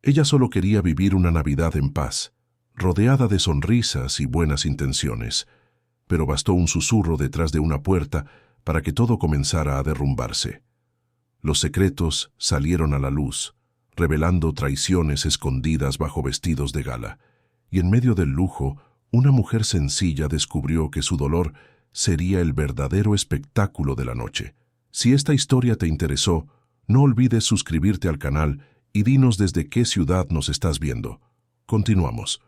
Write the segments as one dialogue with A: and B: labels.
A: Ella solo quería vivir una Navidad en paz, rodeada de sonrisas y buenas intenciones, pero bastó un susurro detrás de una puerta para que todo comenzara a derrumbarse. Los secretos salieron a la luz, revelando traiciones escondidas bajo vestidos de gala, y en medio del lujo, una mujer sencilla descubrió que su dolor sería el verdadero espectáculo de la noche. Si esta historia te interesó, no olvides suscribirte al canal y dinos desde qué ciudad nos estás viendo. Continuamos.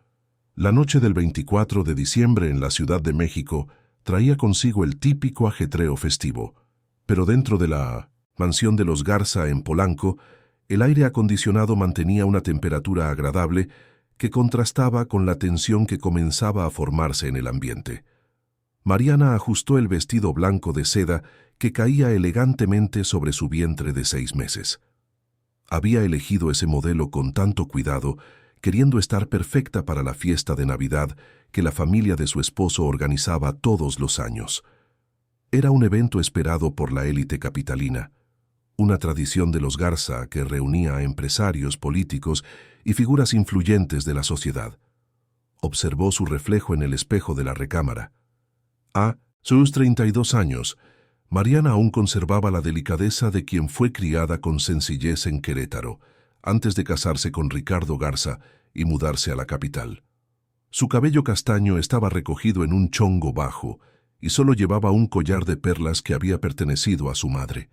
A: La noche del 24 de diciembre en la Ciudad de México traía consigo el típico ajetreo festivo, pero dentro de la mansión de los Garza en Polanco, el aire acondicionado mantenía una temperatura agradable que contrastaba con la tensión que comenzaba a formarse en el ambiente. Mariana ajustó el vestido blanco de seda que caía elegantemente sobre su vientre de 6 meses. Había elegido ese modelo con tanto cuidado, queriendo estar perfecta para la fiesta de Navidad que la familia de su esposo organizaba todos los años. Era un evento esperado por la élite capitalina, una tradición de los Garza que reunía a empresarios, políticos y figuras influyentes de la sociedad. Observó su reflejo en el espejo de la recámara. A sus 32 años, Mariana aún conservaba la delicadeza de quien fue criada con sencillez en Querétaro, antes de casarse con Ricardo Garza y mudarse a la capital. Su cabello castaño estaba recogido en un chongo bajo y solo llevaba un collar de perlas que había pertenecido a su madre.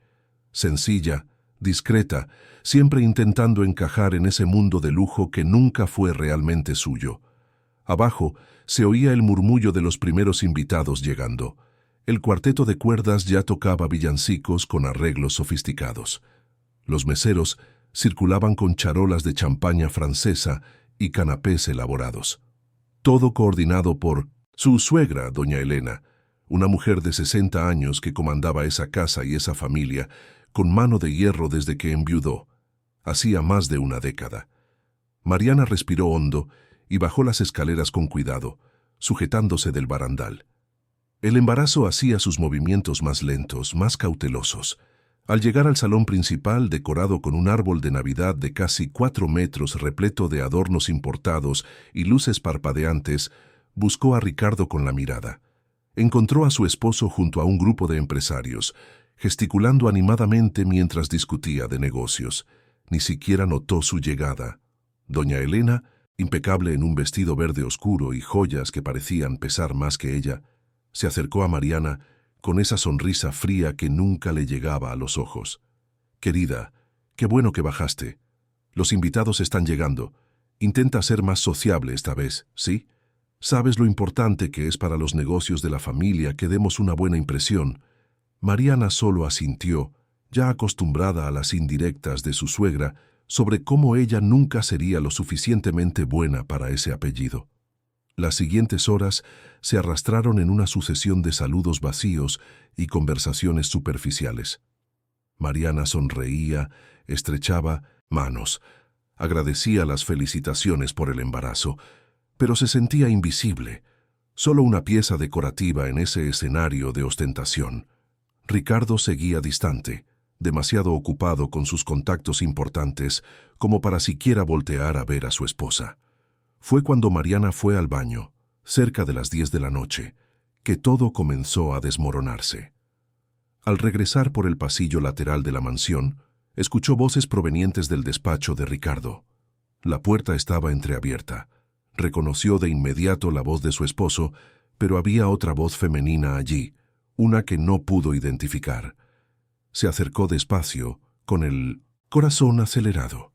A: Sencilla, discreta, siempre intentando encajar en ese mundo de lujo que nunca fue realmente suyo. Abajo se oía el murmullo de los primeros invitados llegando. El cuarteto de cuerdas ya tocaba villancicos con arreglos sofisticados. Los meseros circulaban con charolas de champaña francesa y canapés elaborados. Todo coordinado por su suegra, doña Elena, una mujer de 60 años que comandaba esa casa y esa familia con mano de hierro desde que enviudó, hacía más de una década. Mariana respiró hondo y bajó las escaleras con cuidado, sujetándose del barandal. El embarazo hacía sus movimientos más lentos, más cautelosos. Al llegar al salón principal, decorado con un árbol de Navidad de casi 4 metros repleto de adornos importados y luces parpadeantes, buscó a Ricardo con la mirada. Encontró a su esposo junto a un grupo de empresarios, gesticulando animadamente mientras discutía de negocios. Ni siquiera notó su llegada. Doña Elena, impecable en un vestido verde oscuro y joyas que parecían pesar más que ella, se acercó a Mariana con esa sonrisa fría que nunca le llegaba a los ojos. «Querida, qué bueno que bajaste. Los invitados están llegando. Intenta ser más sociable esta vez, ¿sí? Sabes lo importante que es para los negocios de la familia que demos una buena impresión». Mariana solo asintió, ya acostumbrada a las indirectas de su suegra sobre cómo ella nunca sería lo suficientemente buena para ese apellido. Las siguientes horas se arrastraron en una sucesión de saludos vacíos y conversaciones superficiales. Mariana sonreía, estrechaba manos, agradecía las felicitaciones por el embarazo, pero se sentía invisible, solo una pieza decorativa en ese escenario de ostentación. Ricardo seguía distante, demasiado ocupado con sus contactos importantes como para siquiera voltear a ver a su esposa. Fue cuando Mariana fue al baño, cerca de las 10 de la noche, que todo comenzó a desmoronarse. Al regresar por el pasillo lateral de la mansión, escuchó voces provenientes del despacho de Ricardo. La puerta estaba entreabierta. Reconoció de inmediato la voz de su esposo, pero había otra voz femenina allí, una que no pudo identificar. Se acercó despacio, con el corazón acelerado.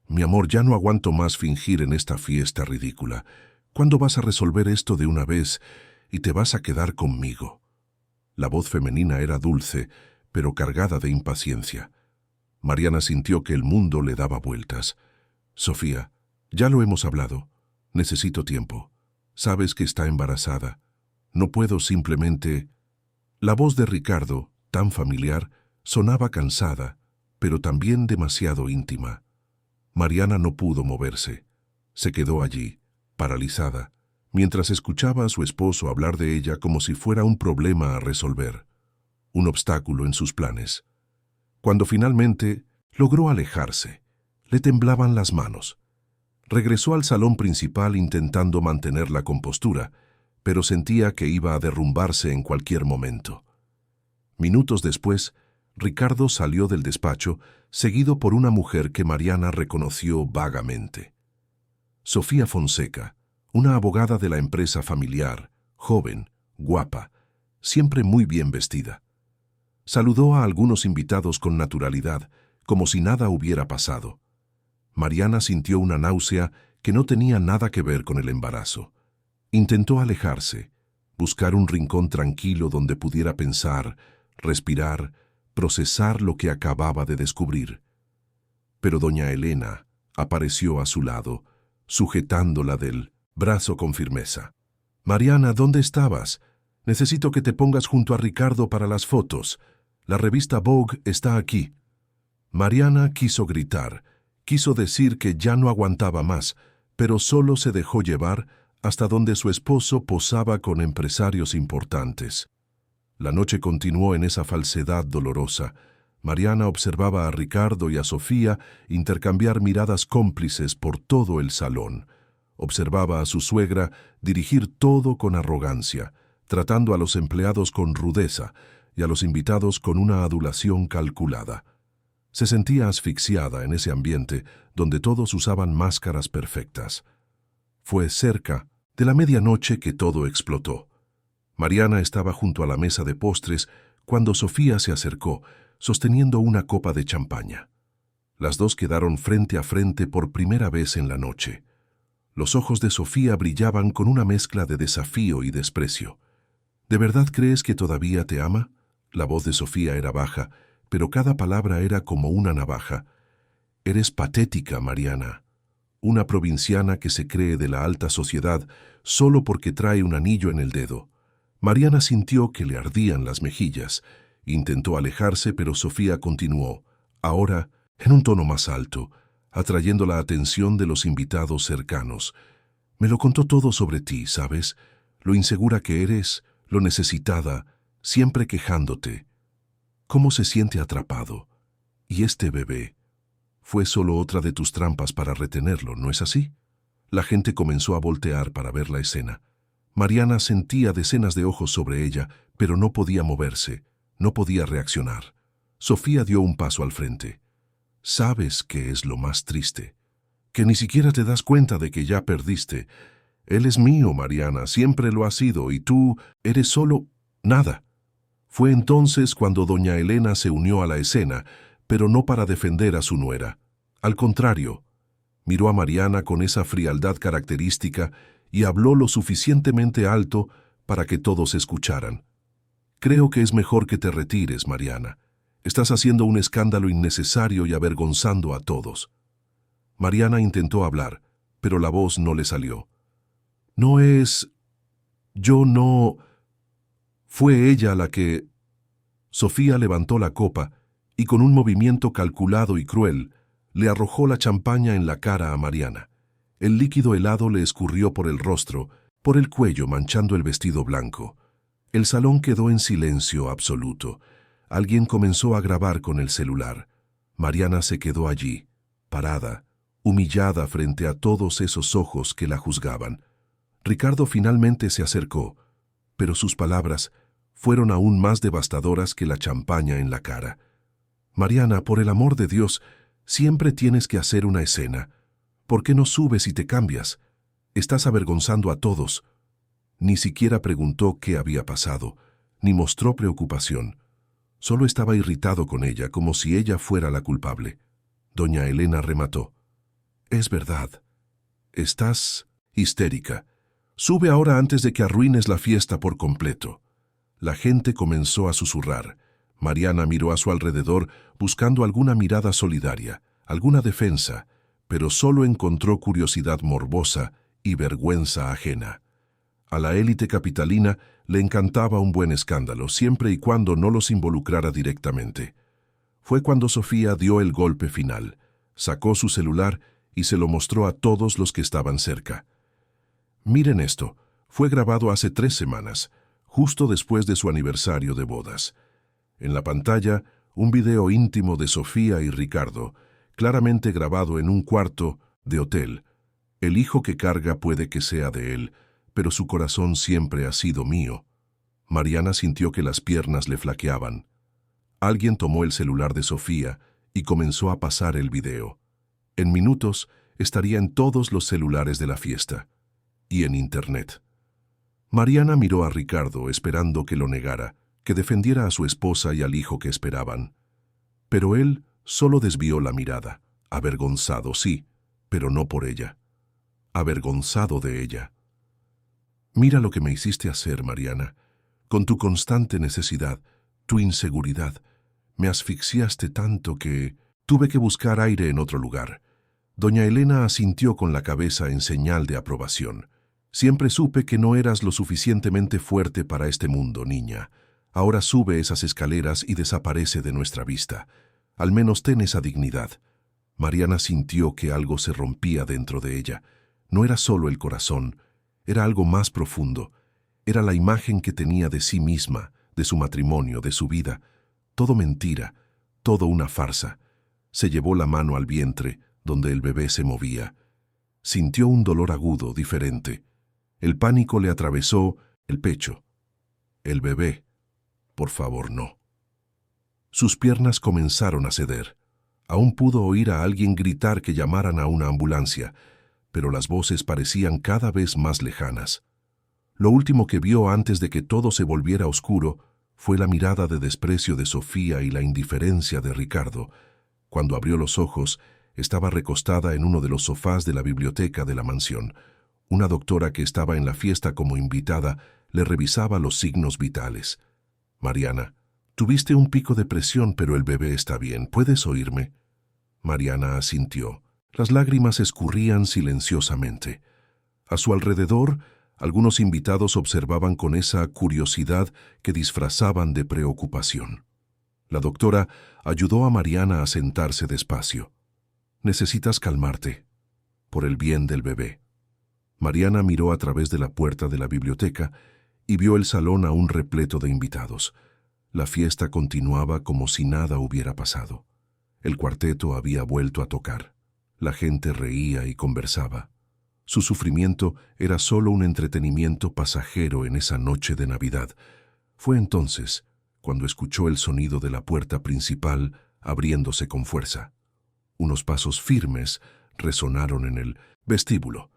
A: «Mi amor, ya no aguanto más fingir en esta fiesta ridícula. ¿Cuándo vas a resolver esto de una vez y te vas a quedar conmigo?» La voz femenina era dulce, pero cargada de impaciencia. Mariana sintió que el mundo le daba vueltas. «Sofía, ya lo hemos hablado. Necesito tiempo. Sabes que está embarazada. No puedo simplemente...» La voz de Ricardo, tan familiar, sonaba cansada, pero también demasiado íntima. Mariana no pudo moverse. Se quedó allí, paralizada, mientras escuchaba a su esposo hablar de ella como si fuera un problema a resolver, un obstáculo en sus planes. Cuando finalmente logró alejarse, le temblaban las manos. Regresó al salón principal intentando mantener la compostura, pero sentía que iba a derrumbarse en cualquier momento. Minutos después, Ricardo salió del despacho, seguido por una mujer que Mariana reconoció vagamente. Sofía Fonseca, una abogada de la empresa familiar, joven, guapa, siempre muy bien vestida. Saludó a algunos invitados con naturalidad, como si nada hubiera pasado. Mariana sintió una náusea que no tenía nada que ver con el embarazo. Intentó alejarse, buscar un rincón tranquilo donde pudiera pensar, respirar, procesar lo que acababa de descubrir. Pero doña Elena apareció a su lado, sujetándola del brazo con firmeza. «Mariana, ¿dónde estabas? Necesito que te pongas junto a Ricardo para las fotos. La revista Vogue está aquí». Mariana quiso gritar, quiso decir que ya no aguantaba más, pero solo se dejó llevar hasta donde su esposo posaba con empresarios importantes. La noche continuó en esa falsedad dolorosa. Mariana observaba a Ricardo y a Sofía intercambiar miradas cómplices por todo el salón. Observaba a su suegra dirigir todo con arrogancia, tratando a los empleados con rudeza y a los invitados con una adulación calculada. Se sentía asfixiada en ese ambiente donde todos usaban máscaras perfectas. Fue cerca de la medianoche que todo explotó. Mariana estaba junto a la mesa de postres cuando Sofía se acercó, sosteniendo una copa de champaña. Las dos quedaron frente a frente por primera vez en la noche. Los ojos de Sofía brillaban con una mezcla de desafío y desprecio. ¿De verdad crees que todavía te ama? La voz de Sofía era baja, pero cada palabra era como una navaja. Eres patética, Mariana. Una provinciana que se cree de la alta sociedad solo porque trae un anillo en el dedo. Mariana sintió que le ardían las mejillas. Intentó alejarse, pero Sofía continuó, ahora en un tono más alto, atrayendo la atención de los invitados cercanos. Me lo contó todo sobre ti, ¿sabes? Lo insegura que eres, lo necesitada, siempre quejándote. ¿Cómo se siente atrapado? Y este bebé fue solo otra de tus trampas para retenerlo, ¿no es así? La gente comenzó a voltear para ver la escena. Mariana sentía decenas de ojos sobre ella, pero no podía moverse, no podía reaccionar. Sofía dio un paso al frente. ¿Sabes qué es lo más triste? Que ni siquiera te das cuenta de que ya perdiste. Él es mío, Mariana, siempre lo ha sido, y tú eres solo nada. Fue entonces cuando doña Elena se unió a la escena, pero no para defender a su nuera. Al contrario, miró a Mariana con esa frialdad característica y habló lo suficientemente alto para que todos escucharan. Creo que es mejor que te retires, Mariana. Estás haciendo un escándalo innecesario y avergonzando a todos. Mariana intentó hablar, pero la voz no le salió. No es... Yo no... Fue ella la que... Sofía levantó la copa y con un movimiento calculado y cruel le arrojó la champaña en la cara a Mariana. El líquido helado le escurrió por el rostro, por el cuello manchando el vestido blanco. El salón quedó en silencio absoluto. Alguien comenzó a grabar con el celular. Mariana se quedó allí, parada, humillada frente a todos esos ojos que la juzgaban. Ricardo finalmente se acercó, pero sus palabras fueron aún más devastadoras que la champaña en la cara. Mariana, por el amor de Dios, siempre tienes que hacer una escena. ¿Por qué no subes y te cambias? Estás avergonzando a todos. Ni siquiera preguntó qué había pasado, ni mostró preocupación. Solo estaba irritado con ella, como si ella fuera la culpable. Doña Elena remató. Es verdad. Estás histérica. Sube ahora antes de que arruines la fiesta por completo. La gente comenzó a susurrar. Mariana miró a su alrededor buscando alguna mirada solidaria, alguna defensa, pero solo encontró curiosidad morbosa y vergüenza ajena. A la élite capitalina le encantaba un buen escándalo, siempre y cuando no los involucrara directamente. Fue cuando Sofía dio el golpe final, sacó su celular y se lo mostró a todos los que estaban cerca. Miren esto, fue grabado hace 3 semanas, justo después de su aniversario de bodas. En la pantalla, un video íntimo de Sofía y Ricardo, claramente grabado en un cuarto de hotel. El hijo que carga puede que sea de él, pero su corazón siempre ha sido mío. Mariana sintió que las piernas le flaqueaban. Alguien tomó el celular de Sofía y comenzó a pasar el video. En minutos estaría en todos los celulares de la fiesta y en Internet. Mariana miró a Ricardo esperando que lo negara, que defendiera a su esposa y al hijo que esperaban. Pero él solo desvió la mirada, avergonzado, sí, pero no por ella. Avergonzado de ella. Mira lo que me hiciste hacer, Mariana. Con tu constante necesidad, tu inseguridad, me asfixiaste tanto que tuve que buscar aire en otro lugar. Doña Elena asintió con la cabeza en señal de aprobación. Siempre supe que no eras lo suficientemente fuerte para este mundo, niña. Ahora sube esas escaleras y desaparece de nuestra vista. Al menos ten esa dignidad. Mariana sintió que algo se rompía dentro de ella. No era solo el corazón, era algo más profundo. Era la imagen que tenía de sí misma, de su matrimonio, de su vida. Todo mentira, todo una farsa. Se llevó la mano al vientre, donde el bebé se movía. Sintió un dolor agudo, diferente. El pánico le atravesó el pecho. El bebé. Por favor, no. Sus piernas comenzaron a ceder. Aún pudo oír a alguien gritar que llamaran a una ambulancia, pero las voces parecían cada vez más lejanas. Lo último que vio antes de que todo se volviera oscuro fue la mirada de desprecio de Sofía y la indiferencia de Ricardo. Cuando abrió los ojos, estaba recostada en uno de los sofás de la biblioteca de la mansión. Una doctora que estaba en la fiesta como invitada le revisaba los signos vitales. Mariana, tuviste un pico de presión, pero el bebé está bien. ¿Puedes oírme? Mariana asintió. Las lágrimas escurrían silenciosamente. A su alrededor, algunos invitados observaban con esa curiosidad que disfrazaban de preocupación. La doctora ayudó a Mariana a sentarse despacio. Necesitas calmarte, por el bien del bebé. Mariana miró a través de la puerta de la biblioteca y vio el salón aún repleto de invitados. La fiesta continuaba como si nada hubiera pasado. El cuarteto había vuelto a tocar. La gente reía y conversaba. Su sufrimiento era solo un entretenimiento pasajero en esa noche de Navidad. Fue entonces cuando escuchó el sonido de la puerta principal abriéndose con fuerza. Unos pasos firmes resonaron en el vestíbulo.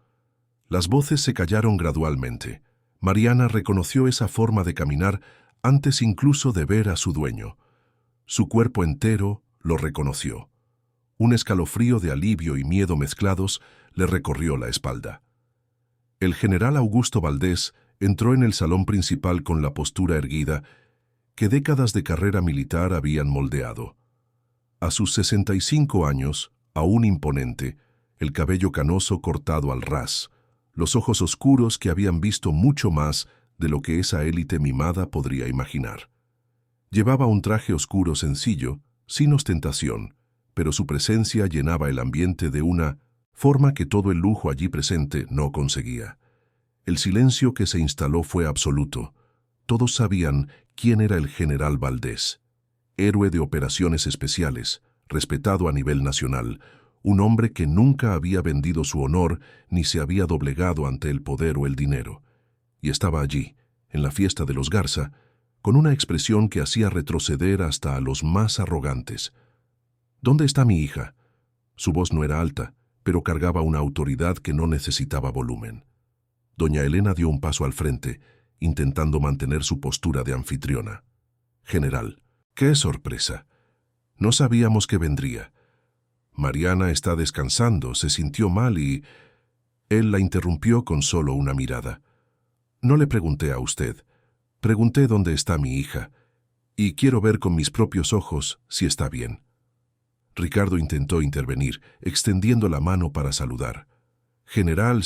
A: Las voces se callaron gradualmente. Mariana reconoció esa forma de caminar antes incluso de ver a su dueño. Su cuerpo entero lo reconoció. Un escalofrío de alivio y miedo mezclados le recorrió la espalda. El general Augusto Valdés entró en el salón principal con la postura erguida que décadas de carrera militar habían moldeado. A sus 65 años, aún imponente, el cabello canoso cortado al ras, los ojos oscuros que habían visto mucho más de lo que esa élite mimada podría imaginar. Llevaba un traje oscuro sencillo, sin ostentación, pero su presencia llenaba el ambiente de una forma que todo el lujo allí presente no conseguía. El silencio que se instaló fue absoluto. Todos sabían quién era el general Valdés, héroe de operaciones especiales, respetado a nivel nacional, un hombre que nunca había vendido su honor ni se había doblegado ante el poder o el dinero. Y estaba allí, en la fiesta de los Garza, con una expresión que hacía retroceder hasta a los más arrogantes. ¿Dónde está mi hija? Su voz no era alta, pero cargaba una autoridad que no necesitaba volumen. Doña Elena dio un paso al frente, intentando mantener su postura de anfitriona. General, ¡qué sorpresa! No sabíamos que vendría. Mariana está descansando, se sintió mal y... Él la interrumpió con solo una mirada. No le pregunté a usted. Pregunté dónde está mi hija, y quiero ver con mis propios ojos si está bien. Ricardo intentó intervenir, extendiendo la mano para saludar. General,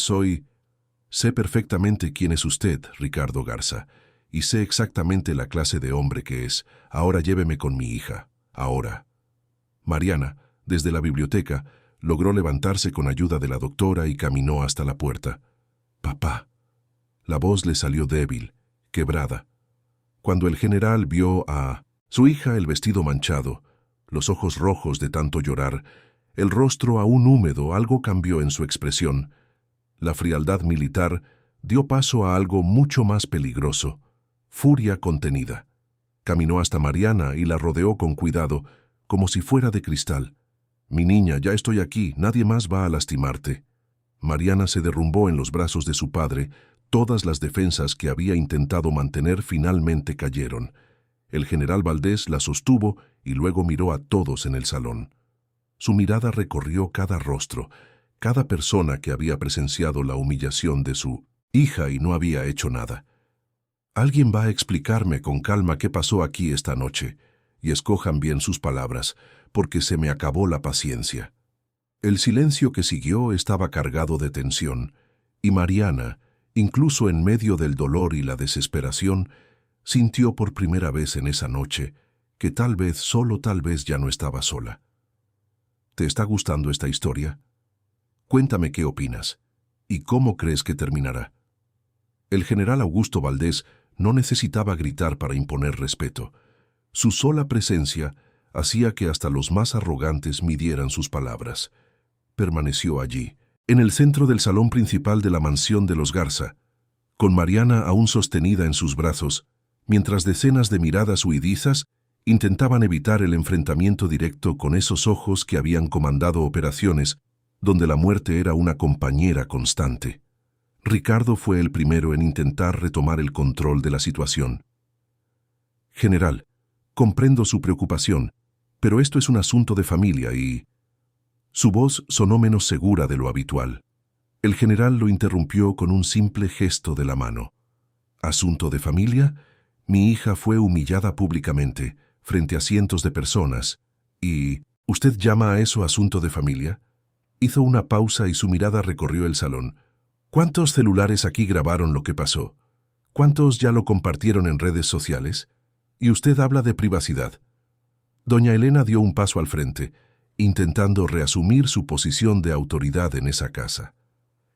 A: Sé perfectamente quién es usted, Ricardo Garza, y sé exactamente la clase de hombre que es. Ahora lléveme con mi hija. Ahora. Mariana, desde la biblioteca, logró levantarse con ayuda de la doctora y caminó hasta la puerta. Papá. La voz le salió débil, quebrada. Cuando el general vio a su hija el vestido manchado, los ojos rojos de tanto llorar, el rostro aún húmedo, algo cambió en su expresión. La frialdad militar dio paso a algo mucho más peligroso: furia contenida. Caminó hasta Mariana y la rodeó con cuidado, como si fuera de cristal. «Mi niña, ya estoy aquí, nadie más va a lastimarte». Mariana se derrumbó en los brazos de su padre. Todas las defensas que había intentado mantener finalmente cayeron. El general Valdés la sostuvo y luego miró a todos en el salón. Su mirada recorrió cada rostro, cada persona que había presenciado la humillación de su hija y no había hecho nada. «Alguien va a explicarme con calma qué pasó aquí esta noche, y escojan bien sus palabras, porque se me acabó la paciencia». El silencio que siguió estaba cargado de tensión, y Mariana, incluso en medio del dolor y la desesperación, sintió por primera vez en esa noche que tal vez, solo tal vez, ya no estaba sola. ¿Te está gustando esta historia? Cuéntame qué opinas, y cómo crees que terminará. El general Augusto Valdés no necesitaba gritar para imponer respeto. Su sola presencia hacía que hasta los más arrogantes midieran sus palabras. Permaneció allí, en el centro del salón principal de la mansión de los Garza, con Mariana aún sostenida en sus brazos, mientras decenas de miradas huidizas intentaban evitar el enfrentamiento directo con esos ojos que habían comandado operaciones donde la muerte era una compañera constante. Ricardo fue el primero en intentar retomar el control de la situación. «General, comprendo su preocupación, pero esto es un asunto de familia y...». Su voz sonó menos segura de lo habitual. El general lo interrumpió con un simple gesto de la mano. «¿Asunto de familia? Mi hija fue humillada públicamente, frente a cientos de personas, y... ¿usted llama a eso asunto de familia?». Hizo una pausa y su mirada recorrió el salón. «¿Cuántos celulares aquí grabaron lo que pasó? ¿Cuántos ya lo compartieron en redes sociales? Y usted habla de privacidad». Doña Elena dio un paso al frente, intentando reasumir su posición de autoridad en esa casa.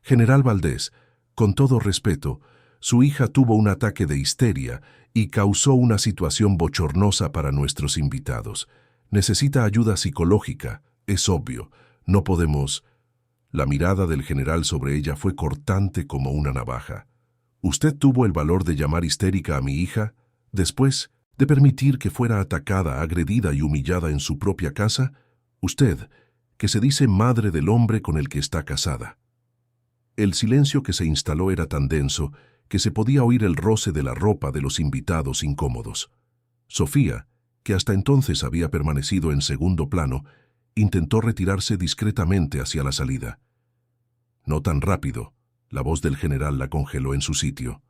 A: «General Valdés, con todo respeto, su hija tuvo un ataque de histeria y causó una situación bochornosa para nuestros invitados. Necesita ayuda psicológica, es obvio. No podemos...». La mirada del general sobre ella fue cortante como una navaja. «¿Usted tuvo el valor de llamar histérica a mi hija, después de permitir que fuera atacada, agredida y humillada en su propia casa? Usted, que se dice madre del hombre con el que está casada». El silencio que se instaló era tan denso que se podía oír el roce de la ropa de los invitados incómodos. Sofía, que hasta entonces había permanecido en segundo plano, intentó retirarse discretamente hacia la salida. «No tan rápido», la voz del general la congeló en su sitio.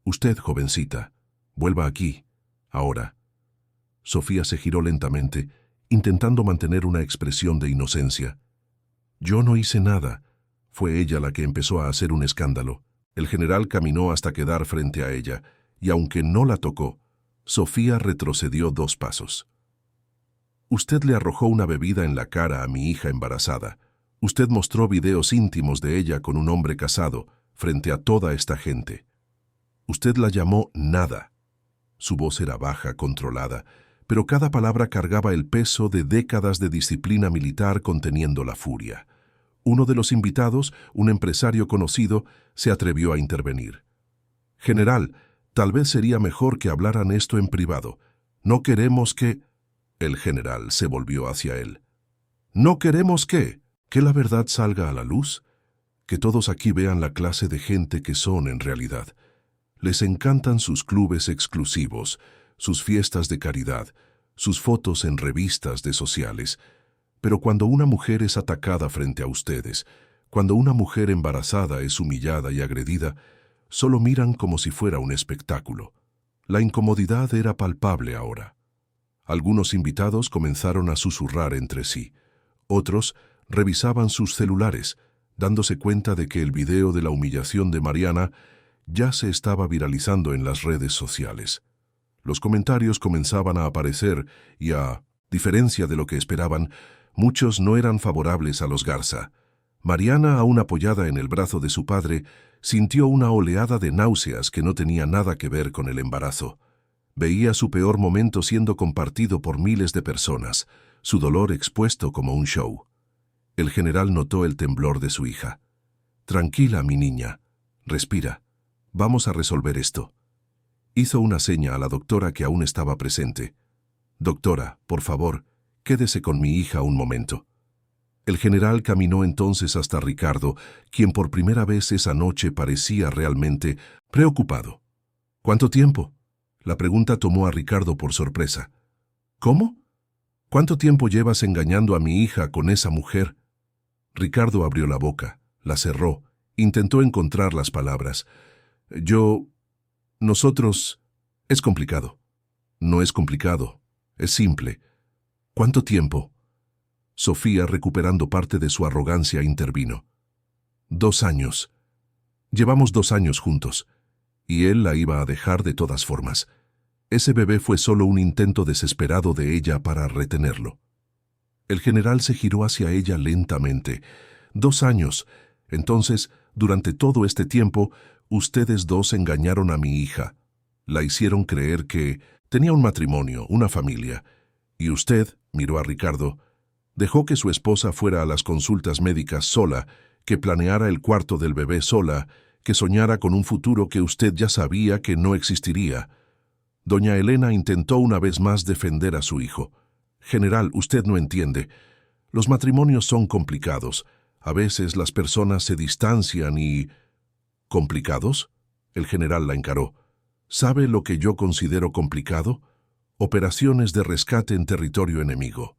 A: «Usted, jovencita, vuelva aquí, ahora». Sofía se giró lentamente, intentando mantener una expresión de inocencia. «Yo no hice nada». Fue ella la que empezó a hacer un escándalo. El general caminó hasta quedar frente a ella, y aunque no la tocó, Sofía retrocedió 2 pasos. «Usted le arrojó una bebida en la cara a mi hija embarazada. Usted mostró videos íntimos de ella con un hombre casado, frente a toda esta gente. Usted la llamó nada». Su voz era baja, controlada, pero cada palabra cargaba el peso de décadas de disciplina militar conteniendo la furia. Uno de los invitados, un empresario conocido, se atrevió a intervenir. «General, tal vez sería mejor que hablaran esto en privado. No queremos que...». El general se volvió hacia él. «¿No queremos qué? ¿Que la verdad salga a la luz? Que todos aquí vean la clase de gente que son en realidad. Les encantan sus clubes exclusivos, sus fiestas de caridad, sus fotos en revistas de sociales. Pero cuando una mujer es atacada frente a ustedes, cuando una mujer embarazada es humillada y agredida, solo miran como si fuera un espectáculo». La incomodidad era palpable ahora. Algunos invitados comenzaron a susurrar entre sí. Otros revisaban sus celulares, dándose cuenta de que el video de la humillación de Mariana ya se estaba viralizando en las redes sociales. Los comentarios comenzaban a aparecer y, a diferencia de lo que esperaban, muchos no eran favorables a los Garza. Mariana, aún apoyada en el brazo de su padre, sintió una oleada de náuseas que no tenía nada que ver con el embarazo. Veía su peor momento siendo compartido por miles de personas, su dolor expuesto como un show. El general notó el temblor de su hija. Tranquila, mi niña. Respira. Vamos a resolver esto. Hizo una seña a la doctora que aún estaba presente. Doctora, por favor, quédese con mi hija un momento. El general caminó entonces hasta Ricardo, quien por primera vez esa noche parecía realmente preocupado. ¿Cuánto tiempo? La pregunta tomó a Ricardo por sorpresa. ¿Cómo? ¿Cuánto tiempo llevas engañando a mi hija con esa mujer? Ricardo abrió la boca, la cerró, intentó encontrar las palabras. Nosotros... Es complicado. No es complicado, es simple. ¿Cuánto tiempo? Sofía, recuperando parte de su arrogancia, intervino. 2 años. Llevamos 2 años juntos, y él la iba a dejar de todas formas. Ese bebé fue solo un intento desesperado de ella para retenerlo. El general se giró hacia ella lentamente. 2 años. Entonces, durante todo este tiempo, ustedes dos engañaron a mi hija. La hicieron creer que tenía un matrimonio, una familia. Y usted, miró a Ricardo, dejó que su esposa fuera a las consultas médicas sola, que planeara el cuarto del bebé sola, que soñara con un futuro que usted ya sabía que no existiría. Doña Elena intentó una vez más defender a su hijo. General, usted no entiende. Los matrimonios son complicados. A veces las personas se distancian y... ¿Complicados? El general la encaró. ¿Sabe lo que yo considero complicado? Operaciones de rescate en territorio enemigo.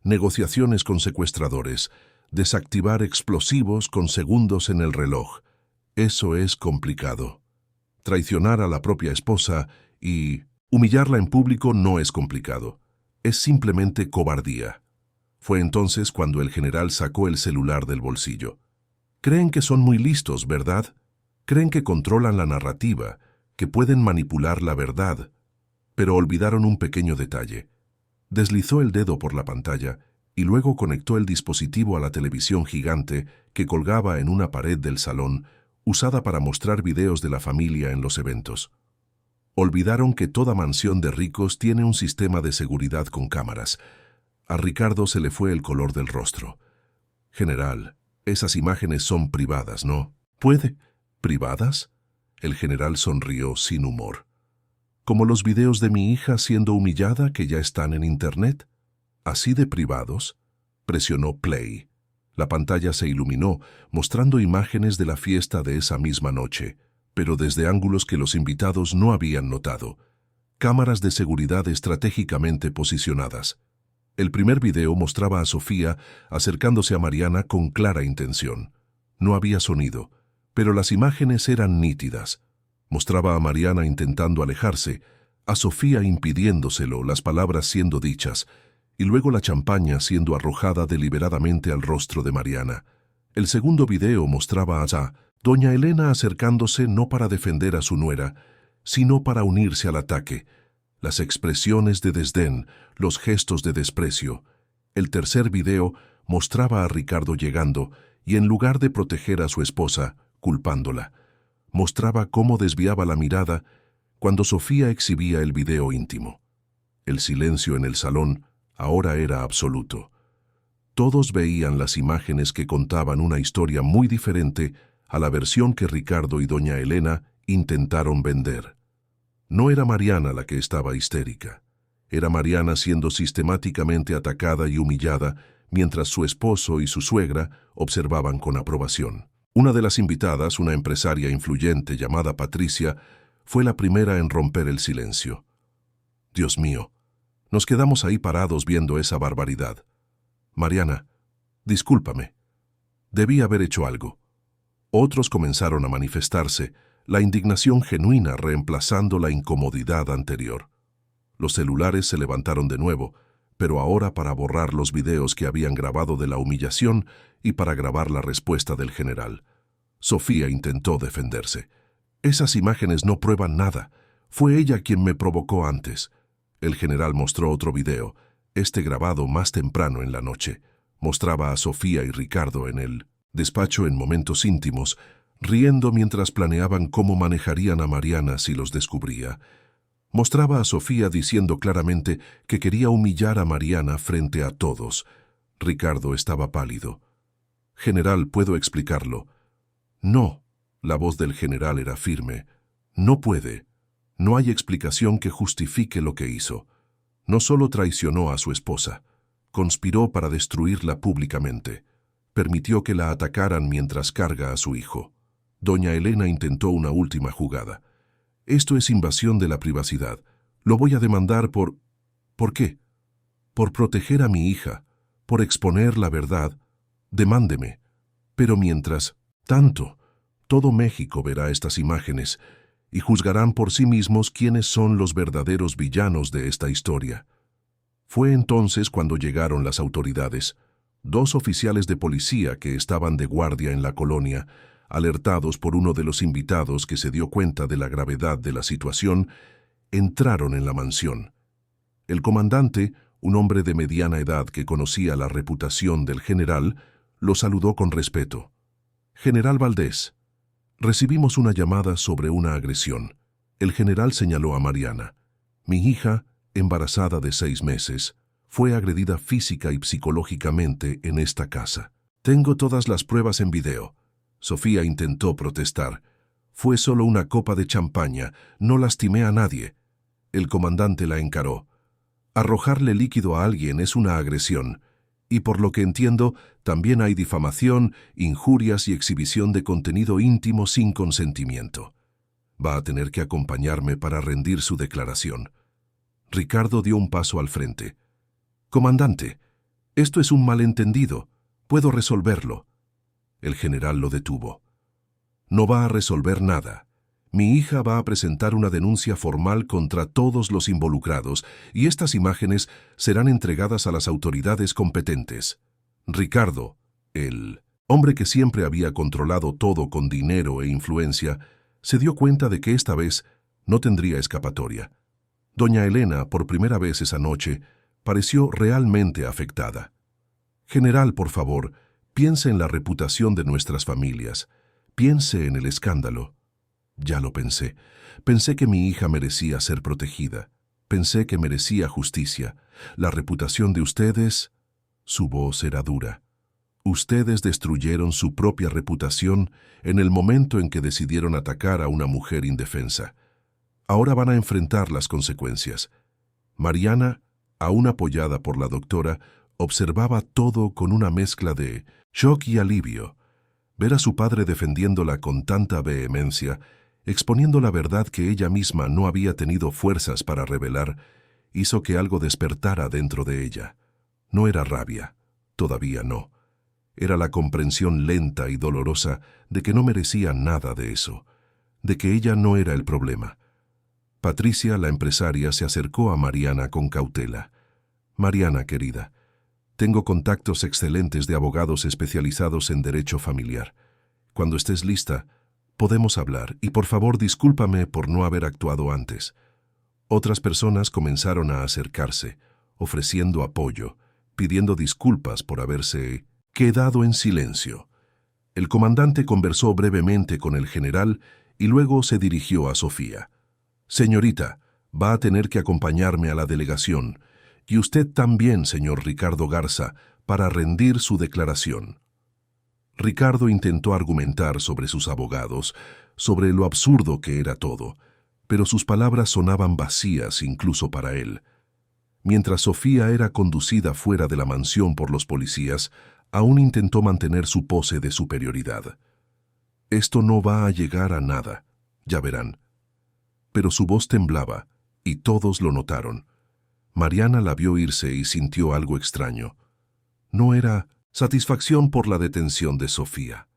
A: Negociaciones con secuestradores. Desactivar explosivos con segundos en el reloj. Eso es complicado. Traicionar a la propia esposa y humillarla en público no es complicado. Es simplemente cobardía. Fue entonces cuando el general sacó el celular del bolsillo. Creen que son muy listos, ¿verdad? Creen que controlan la narrativa, que pueden manipular la verdad. Pero olvidaron un pequeño detalle. Deslizó el dedo por la pantalla y luego conectó el dispositivo a la televisión gigante que colgaba en una pared del salón, usada para mostrar videos de la familia en los eventos. Olvidaron que toda mansión de ricos tiene un sistema de seguridad con cámaras. A Ricardo se le fue el color del rostro. General, esas imágenes son privadas, ¿no? ¿Puede? ¿Privadas? El general sonrió sin humor. ¿Como los videos de mi hija siendo humillada que ya están en Internet? ¿Así de privados? Presionó play. La pantalla se iluminó, mostrando imágenes de la fiesta de esa misma noche, pero desde ángulos que los invitados no habían notado. Cámaras de seguridad estratégicamente posicionadas. El primer video mostraba a Sofía acercándose a Mariana con clara intención. No había sonido, pero las imágenes eran nítidas. Mostraba a Mariana intentando alejarse, a Sofía impidiéndoselo, las palabras siendo dichas, y luego la champaña siendo arrojada deliberadamente al rostro de Mariana. El segundo video mostraba a doña Elena acercándose no para defender a su nuera, sino para unirse al ataque. Las expresiones de desdén, los gestos de desprecio. El tercer video mostraba a Ricardo llegando, y en lugar de proteger a su esposa, culpándola, mostraba cómo desviaba la mirada cuando Sofía exhibía el video íntimo. El silencio en el salón ahora era absoluto. Todos veían las imágenes que contaban una historia muy diferente a la versión que Ricardo y doña Elena intentaron vender. No era Mariana la que estaba histérica. Era Mariana siendo sistemáticamente atacada y humillada mientras su esposo y su suegra observaban con aprobación. Una de las invitadas, una empresaria influyente llamada Patricia, fue la primera en romper el silencio. Dios mío, nos quedamos ahí parados viendo esa barbaridad. Mariana, discúlpame. Debí haber hecho algo. Otros comenzaron a manifestarse, la indignación genuina reemplazando la incomodidad anterior. Los celulares se levantaron de nuevo, pero ahora para borrar los videos que habían grabado de la humillación y para grabar la respuesta del general. Sofía intentó defenderse. Esas imágenes no prueban nada. Fue ella quien me provocó antes. El general mostró otro video, este grabado más temprano en la noche. Mostraba a Sofía y Ricardo en el despacho en momentos íntimos, riendo mientras planeaban cómo manejarían a Mariana si los descubría. Mostraba a Sofía diciendo claramente que quería humillar a Mariana frente a todos. Ricardo estaba pálido. General, puedo explicarlo. No, la voz del general era firme. No puede. No hay explicación que justifique lo que hizo. No solo traicionó a su esposa, conspiró para destruirla públicamente. Permitió que la atacaran mientras carga a su hijo. Doña Elena intentó una última jugada. Esto es invasión de la privacidad. Lo voy a demandar por... ¿Por qué? Por proteger a mi hija, por exponer la verdad. Demándeme. Pero mientras tanto, todo México verá estas imágenes y juzgarán por sí mismos quiénes son los verdaderos villanos de esta historia. Fue entonces cuando llegaron las autoridades. 2 oficiales de policía que estaban de guardia en la colonia, alertados por uno de los invitados que se dio cuenta de la gravedad de la situación, entraron en la mansión. El comandante, un hombre de mediana edad que conocía la reputación del general, lo saludó con respeto. «General Valdés, recibimos una llamada sobre una agresión». El general señaló a Mariana. «Mi hija, embarazada de 6 meses, fue agredida física y psicológicamente en esta casa. Tengo todas las pruebas en video». Sofía intentó protestar. «Fue solo una copa de champaña, no lastimé a nadie». El comandante la encaró. «Arrojarle líquido a alguien es una agresión. Y por lo que entiendo, también hay difamación, injurias y exhibición de contenido íntimo sin consentimiento. Va a tener que acompañarme para rendir su declaración». Ricardo dio un paso al frente. «Comandante, esto es un malentendido. Puedo resolverlo». El general lo detuvo. «No va a resolver nada. Mi hija va a presentar una denuncia formal contra todos los involucrados y estas imágenes serán entregadas a las autoridades competentes». Ricardo, el hombre que siempre había controlado todo con dinero e influencia, se dio cuenta de que esta vez no tendría escapatoria. Doña Elena, por primera vez esa noche, pareció realmente afectada. «General, por favor, piense en la reputación de nuestras familias. Piense en el escándalo». «Ya lo pensé. Pensé que mi hija merecía ser protegida. Pensé que merecía justicia. La reputación de ustedes...» Su voz era dura. «Ustedes destruyeron su propia reputación en el momento en que decidieron atacar a una mujer indefensa. Ahora van a enfrentar las consecuencias». Mariana, aún apoyada por la doctora, observaba todo con una mezcla de shock y alivio. Ver a su padre defendiéndola con tanta vehemencia, exponiendo la verdad que ella misma no había tenido fuerzas para revelar, hizo que algo despertara dentro de ella. No era rabia, todavía no. Era la comprensión lenta y dolorosa de que no merecía nada de eso, de que ella no era el problema. Patricia, la empresaria, se acercó a Mariana con cautela. «Mariana, querida, tengo contactos excelentes de abogados especializados en derecho familiar. Cuando estés lista, podemos hablar y por favor discúlpame por no haber actuado antes». Otras personas comenzaron a acercarse, ofreciendo apoyo, pidiendo disculpas por haberse quedado en silencio. El comandante conversó brevemente con el general y luego se dirigió a Sofía. «Señorita, va a tener que acompañarme a la delegación, y usted también, señor Ricardo Garza, para rendir su declaración». Ricardo intentó argumentar sobre sus abogados, sobre lo absurdo que era todo, pero sus palabras sonaban vacías incluso para él. Mientras Sofía era conducida fuera de la mansión por los policías, aún intentó mantener su pose de superioridad. «Esto no va a llegar a nada, ya verán». Pero su voz temblaba, y todos lo notaron. Mariana la vio irse y sintió algo extraño. No era satisfacción por la detención de Sofía.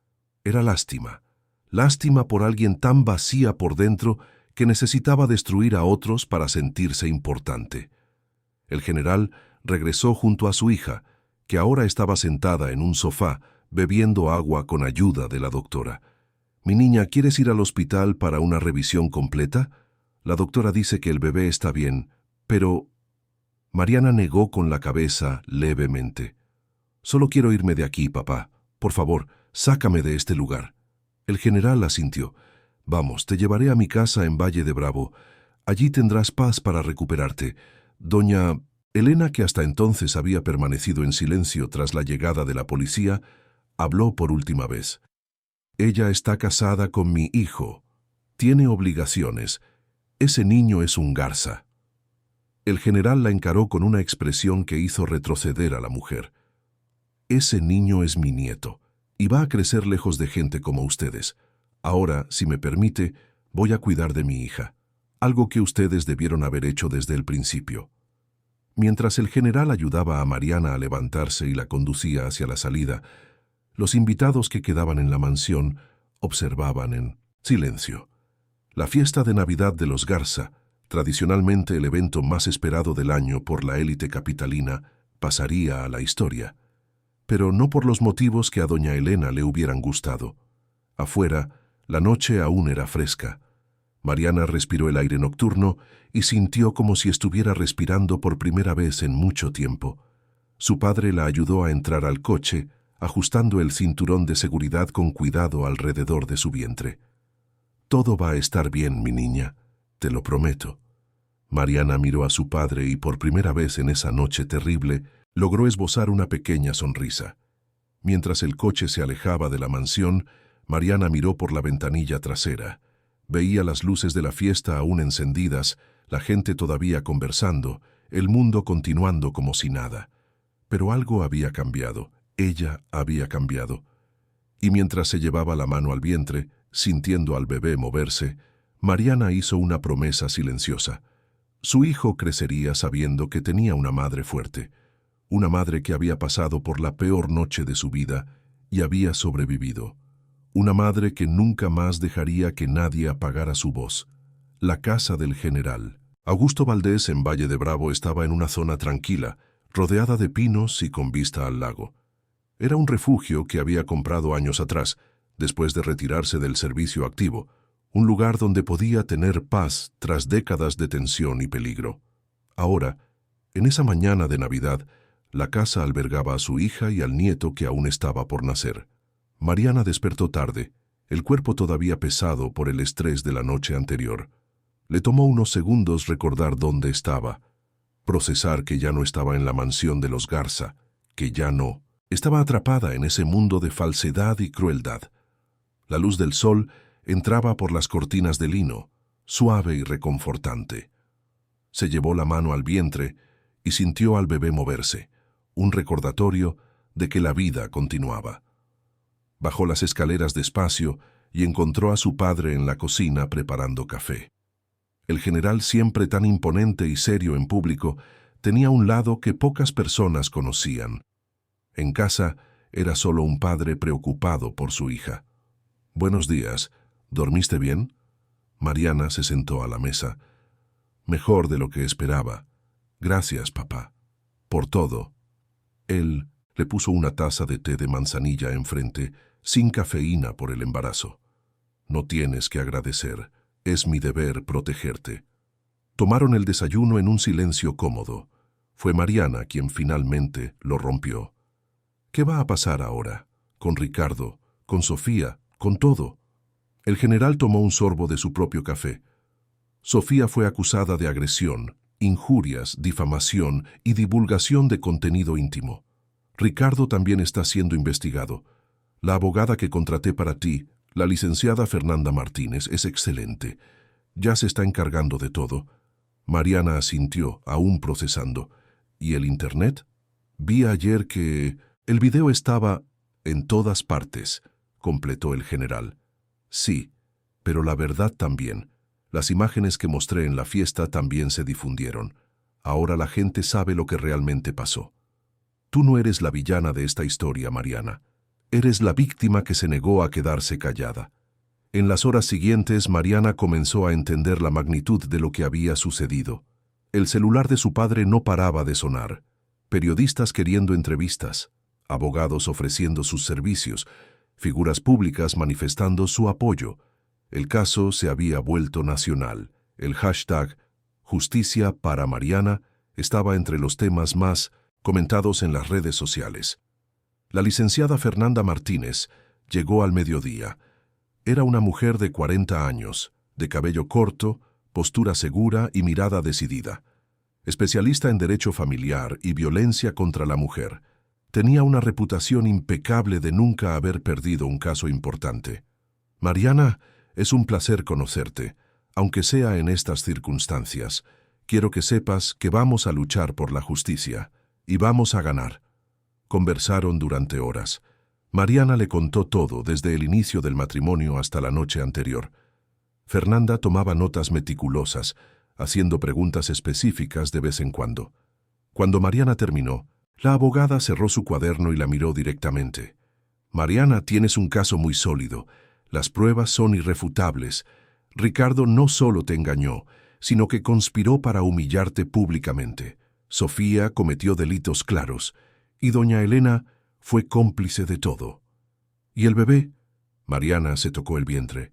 A: Era lástima. Lástima por alguien tan vacía por dentro que necesitaba destruir a otros para sentirse importante. El general regresó junto a su hija, que ahora estaba sentada en un sofá, bebiendo agua con ayuda de la doctora. «Mi niña, ¿quieres ir al hospital para una revisión completa? La doctora dice que el bebé está bien, pero...» Mariana negó con la cabeza levemente. «Solo quiero irme de aquí, papá. Por favor, sácame de este lugar». El general asintió. «Vamos, te llevaré a mi casa en Valle de Bravo. Allí tendrás paz para recuperarte. Doña Elena, que hasta entonces había permanecido en silencio tras la llegada de la policía, habló por última vez. Ella está casada con mi hijo. Tiene obligaciones. Ese niño es un garza. El general la encaró con una expresión que hizo retroceder a la mujer. Ese niño es mi nieto, y va a crecer lejos de gente como ustedes. Ahora, si me permite, voy a cuidar de mi hija, algo que ustedes debieron haber hecho desde el principio. Mientras el general ayudaba a Mariana a levantarse y la conducía hacia la salida, los invitados que quedaban en la mansión observaban en silencio. La fiesta de Navidad de los Garza, tradicionalmente el evento más esperado del año por la élite capitalina, pasaría a la historia. Pero no por los motivos que a doña Elena le hubieran gustado. Afuera, la noche aún era fresca. Mariana respiró el aire nocturno y sintió como si estuviera respirando por primera vez en mucho tiempo. Su padre la ayudó a entrar al coche, ajustando el cinturón de seguridad con cuidado alrededor de su vientre. «Todo va a estar bien, mi niña, te lo prometo». Mariana miró a su padre y por primera vez en esa noche terrible logró esbozar una pequeña sonrisa. Mientras el coche se alejaba de la mansión, Mariana miró por la ventanilla trasera. Veía las luces de la fiesta aún encendidas, la gente todavía conversando, el mundo continuando como si nada. Pero algo había cambiado, ella había cambiado. Y mientras se llevaba la mano al vientre, sintiendo al bebé moverse, Mariana hizo una promesa silenciosa. Su hijo crecería sabiendo que tenía una madre fuerte, una madre que había pasado por la peor noche de su vida y había sobrevivido. Una madre que nunca más dejaría que nadie apagara su voz. La casa del general. Augusto Valdés en Valle de Bravo estaba en una zona tranquila, rodeada de pinos y con vista al lago. Era un refugio que había comprado años atrás, después de retirarse del servicio activo, un lugar donde podía tener paz tras décadas de tensión y peligro. Ahora, en esa mañana de Navidad, la casa albergaba a su hija y al nieto que aún estaba por nacer. Mariana despertó tarde, el cuerpo todavía pesado por el estrés de la noche anterior. Le tomó unos segundos recordar dónde estaba, procesar que ya no estaba en la mansión de los Garza, que ya no. Estaba atrapada en ese mundo de falsedad y crueldad. La luz del sol entraba por las cortinas de lino, suave y reconfortante. Se llevó la mano al vientre y sintió al bebé moverse, un recordatorio de que la vida continuaba. Bajó las escaleras despacio y encontró a su padre en la cocina preparando café. El general, siempre tan imponente y serio en público, tenía un lado que pocas personas conocían. En casa era solo un padre preocupado por su hija. «Buenos días. ¿Dormiste bien?» Mariana se sentó a la mesa. «Mejor de lo que esperaba. Gracias, papá. Por todo». Él le puso una taza de té de manzanilla enfrente, sin cafeína por el embarazo. «No tienes que agradecer. Es mi deber protegerte». Tomaron el desayuno en un silencio cómodo. Fue Mariana quien finalmente lo rompió. ¿Qué va a pasar ahora? Con Ricardo, con Sofía, con todo. El general tomó un sorbo de su propio café. Sofía fue acusada de agresión, injurias, difamación y divulgación de contenido íntimo. Ricardo también está siendo investigado. La abogada que contraté para ti, la licenciada Fernanda Martínez, es excelente. Ya se está encargando de todo. Mariana asintió, aún procesando. ¿Y el internet? Vi ayer que el video estaba en todas partes, completó el general. Sí, pero la verdad también. Las imágenes que mostré en la fiesta también se difundieron. Ahora la gente sabe lo que realmente pasó. Tú no eres la villana de esta historia, Mariana. Eres la víctima que se negó a quedarse callada. En las horas siguientes, Mariana comenzó a entender la magnitud de lo que había sucedido. El celular de su padre no paraba de sonar. Periodistas queriendo entrevistas, abogados ofreciendo sus servicios, figuras públicas manifestando su apoyo. El caso se había vuelto nacional. El hashtag Justicia para Mariana estaba entre los temas más comentados en las redes sociales. La licenciada Fernanda Martínez llegó al mediodía. Era una mujer de 40 años, de cabello corto, postura segura y mirada decidida. Especialista en derecho familiar y violencia contra la mujer, tenía una reputación impecable de nunca haber perdido un caso importante. Mariana, es un placer conocerte, aunque sea en estas circunstancias. Quiero que sepas que vamos a luchar por la justicia y vamos a ganar. Conversaron durante horas. Mariana le contó todo, desde el inicio del matrimonio hasta la noche anterior. Fernanda tomaba notas meticulosas, haciendo preguntas específicas de vez en cuando. Cuando Mariana terminó, la abogada cerró su cuaderno y la miró directamente. Mariana, tienes un caso muy sólido. Las pruebas son irrefutables. Ricardo no solo te engañó, sino que conspiró para humillarte públicamente. Sofía cometió delitos claros, y doña Elena fue cómplice de todo. ¿Y el bebé? Mariana se tocó el vientre.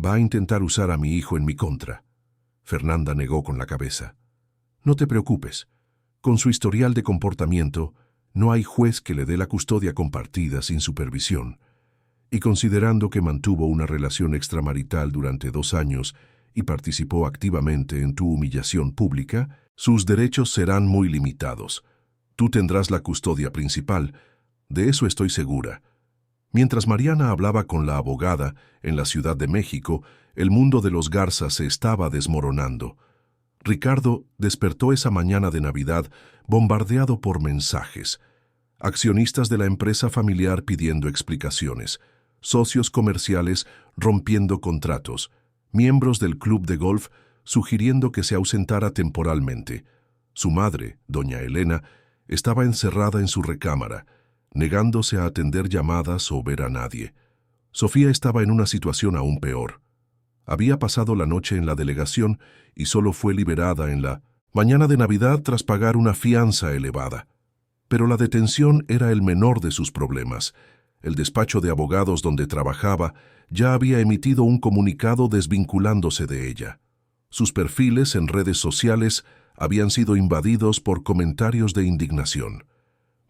A: Va a intentar usar a mi hijo en mi contra. Fernanda negó con la cabeza. No te preocupes. Con su historial de comportamiento, no hay juez que le dé la custodia compartida sin supervisión. Y considerando que mantuvo una relación extramarital durante 2 años y participó activamente en tu humillación pública, sus derechos serán muy limitados. Tú tendrás la custodia principal, de eso estoy segura. Mientras Mariana hablaba con la abogada en la Ciudad de México, el mundo de los Garza se estaba desmoronando. Ricardo despertó esa mañana de Navidad bombardeado por mensajes. Accionistas de la empresa familiar pidiendo explicaciones, socios comerciales rompiendo contratos, miembros del club de golf sugiriendo que se ausentara temporalmente. Su madre, doña Elena, estaba encerrada en su recámara, negándose a atender llamadas o ver a nadie. Sofía estaba en una situación aún peor. Había pasado la noche en la delegación y solo fue liberada en la mañana de Navidad tras pagar una fianza elevada. Pero la detención era el menor de sus problemas. El despacho de abogados donde trabajaba ya había emitido un comunicado desvinculándose de ella. Sus perfiles en redes sociales habían sido invadidos por comentarios de indignación.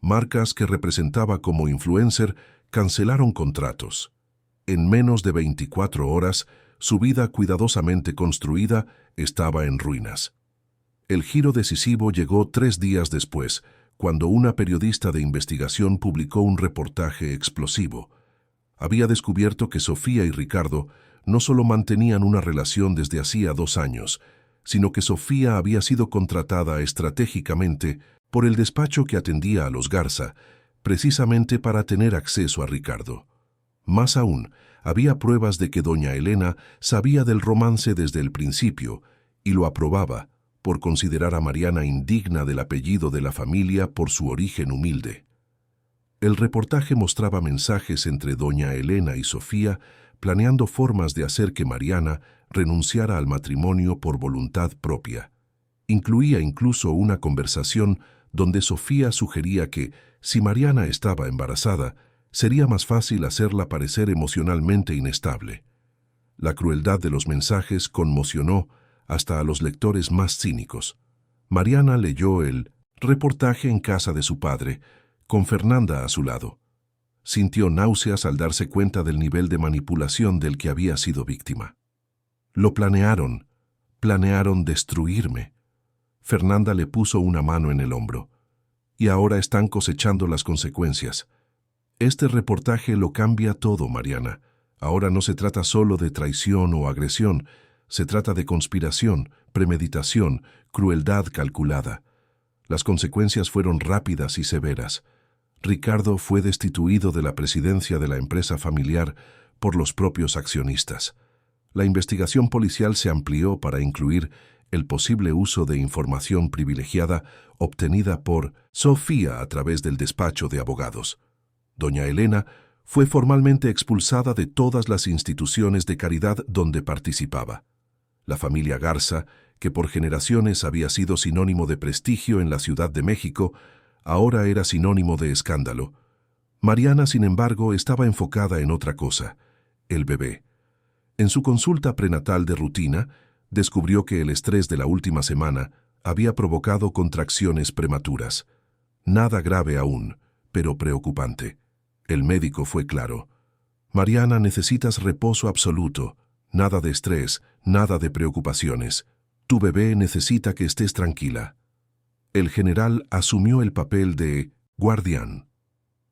A: Marcas que representaba como influencer cancelaron contratos. En menos de 24 horas, su vida cuidadosamente construida estaba en ruinas. El giro decisivo llegó 3 días después, cuando una periodista de investigación publicó un reportaje explosivo. Había descubierto que Sofía y Ricardo no solo mantenían una relación desde hacía 2 años, sino que Sofía había sido contratada estratégicamente por el despacho que atendía a los Garza, precisamente para tener acceso a Ricardo. Más aún, había pruebas de que doña Elena sabía del romance desde el principio y lo aprobaba por considerar a Mariana indigna del apellido de la familia por su origen humilde. El reportaje mostraba mensajes entre doña Elena y Sofía planeando formas de hacer que Mariana renunciara al matrimonio por voluntad propia. Incluía incluso una conversación donde Sofía sugería que, si Mariana estaba embarazada, sería más fácil hacerla parecer emocionalmente inestable. La crueldad de los mensajes conmocionó hasta a los lectores más cínicos. Mariana leyó el reportaje en casa de su padre, con Fernanda a su lado. Sintió náuseas al darse cuenta del nivel de manipulación del que había sido víctima. Lo planearon destruirme. Fernanda le puso una mano en el hombro. Y ahora están cosechando las consecuencias. Este reportaje lo cambia todo, Mariana. Ahora no se trata solo de traición o agresión, se trata de conspiración, premeditación, crueldad calculada. Las consecuencias fueron rápidas y severas. Ricardo fue destituido de la presidencia de la empresa familiar por los propios accionistas. La investigación policial se amplió para incluir el posible uso de información privilegiada obtenida por Sofía a través del despacho de abogados. Doña Elena fue formalmente expulsada de todas las instituciones de caridad donde participaba. La familia Garza, que por generaciones había sido sinónimo de prestigio en la Ciudad de México, ahora era sinónimo de escándalo. Mariana, sin embargo, estaba enfocada en otra cosa: el bebé. En su consulta prenatal de rutina, descubrió que el estrés de la última semana había provocado contracciones prematuras. Nada grave aún, pero preocupante. El médico fue claro: Mariana, necesitas reposo absoluto, nada de estrés, nada de preocupaciones. Tu bebé necesita que estés tranquila. El general asumió el papel de guardián.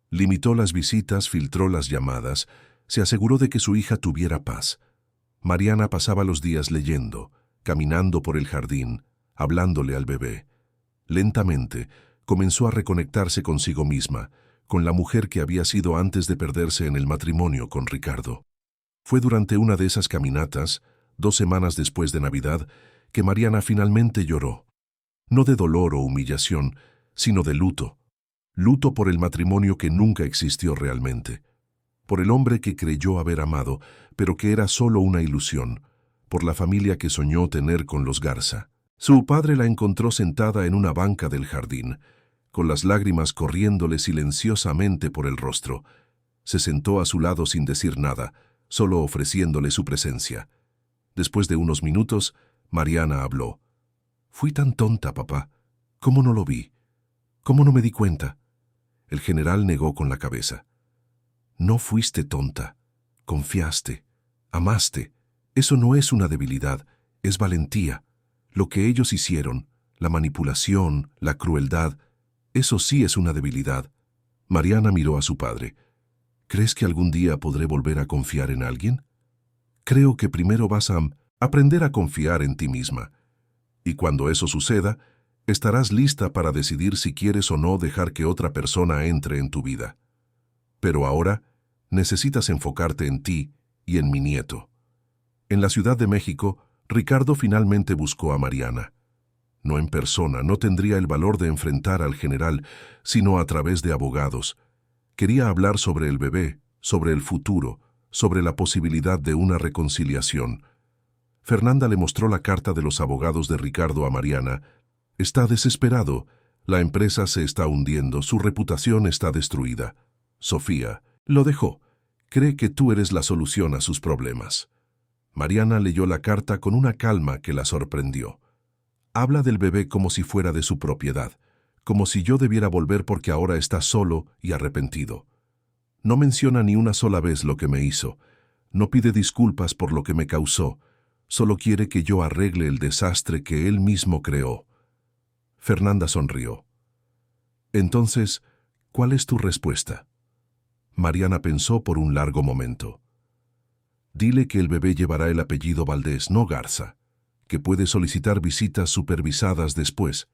A: Limitó las visitas, filtró las llamadas, Se aseguró de que su hija tuviera paz. Mariana pasaba los días leyendo, caminando por el jardín, hablándole al bebé. Lentamente, comenzó a reconectarse consigo misma, con la mujer que había sido antes de perderse en el matrimonio con Ricardo. Fue durante una de esas caminatas, 2 semanas después de Navidad, que Mariana finalmente lloró. No de dolor o humillación, sino de luto. Luto por el matrimonio que nunca existió realmente. Por el hombre que creyó haber amado, pero que era solo una ilusión. Por la familia que soñó tener con los Garza. Su padre la encontró sentada en una banca del jardín, con las lágrimas corriéndole silenciosamente por el rostro. Se sentó a su lado sin decir nada, solo ofreciéndole su presencia. Después de unos minutos, Mariana habló. «Fui tan tonta, papá. ¿Cómo no lo vi? ¿Cómo no me di cuenta?» El general negó con la cabeza. «No fuiste tonta. Confiaste. Amaste. Eso no es una debilidad, es valentía. Lo que ellos hicieron, la manipulación, la crueldad, eso sí es una debilidad». Mariana miró a su padre. «¿Crees que algún día podré volver a confiar en alguien? Creo que primero vas a aprender a confiar en ti misma. Y cuando eso suceda, estarás lista para decidir si quieres o no dejar que otra persona entre en tu vida. Pero ahora, necesitas enfocarte en ti y en mi nieto». En la Ciudad de México, Ricardo finalmente buscó a Mariana. No en persona, no tendría el valor de enfrentar al general, sino a través de abogados. Quería hablar sobre el bebé, sobre el futuro, sobre la posibilidad de una reconciliación. Fernanda le mostró la carta de los abogados de Ricardo a Mariana. «Está desesperado. La empresa se está hundiendo, su reputación está destruida. Sofía, lo dejó. Cree que tú eres la solución a sus problemas». Mariana leyó la carta con una calma que la sorprendió. «Habla del bebé como si fuera de su propiedad, como si yo debiera volver porque ahora está solo y arrepentido. No menciona ni una sola vez lo que me hizo. No pide disculpas por lo que me causó. Solo quiere que yo arregle el desastre que él mismo creó». Fernanda sonrió. «Entonces, ¿cuál es tu respuesta?». Mariana pensó por un largo momento. «Dile que el bebé llevará el apellido Valdés, no Garza, que puede solicitar visitas supervisadas después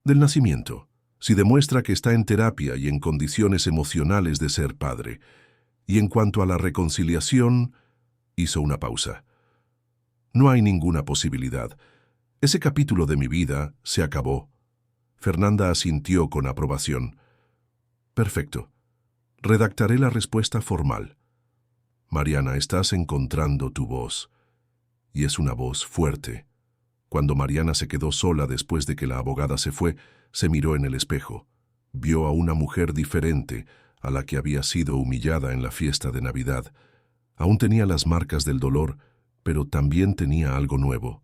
A: del nacimiento, si demuestra que está en terapia y en condiciones emocionales de ser padre. Y en cuanto a la reconciliación», hizo una pausa. «No hay ninguna posibilidad. Ese capítulo de mi vida se acabó». Fernanda asintió con aprobación. «Perfecto. Redactaré la respuesta formal». «Mariana, estás encontrando tu voz». Y es una voz fuerte. Cuando Mariana se quedó sola después de que la abogada se fue, se miró en el espejo. Vio a una mujer diferente a la que había sido humillada en la fiesta de Navidad. Aún tenía las marcas del dolor, pero también tenía algo nuevo.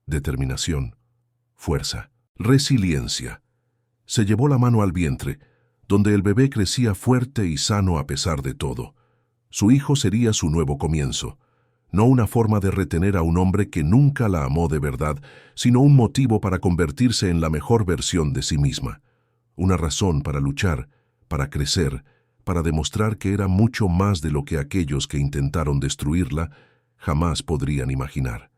A: Determinación, fuerza, resiliencia. Se llevó la mano al vientre, donde el bebé crecía fuerte y sano a pesar de todo. Su hijo sería su nuevo comienzo. No una forma de retener a un hombre que nunca la amó de verdad, sino un motivo para convertirse en la mejor versión de sí misma. Una razón para luchar, para crecer, para demostrar que era mucho más de lo que aquellos que intentaron destruirla jamás podrían imaginar.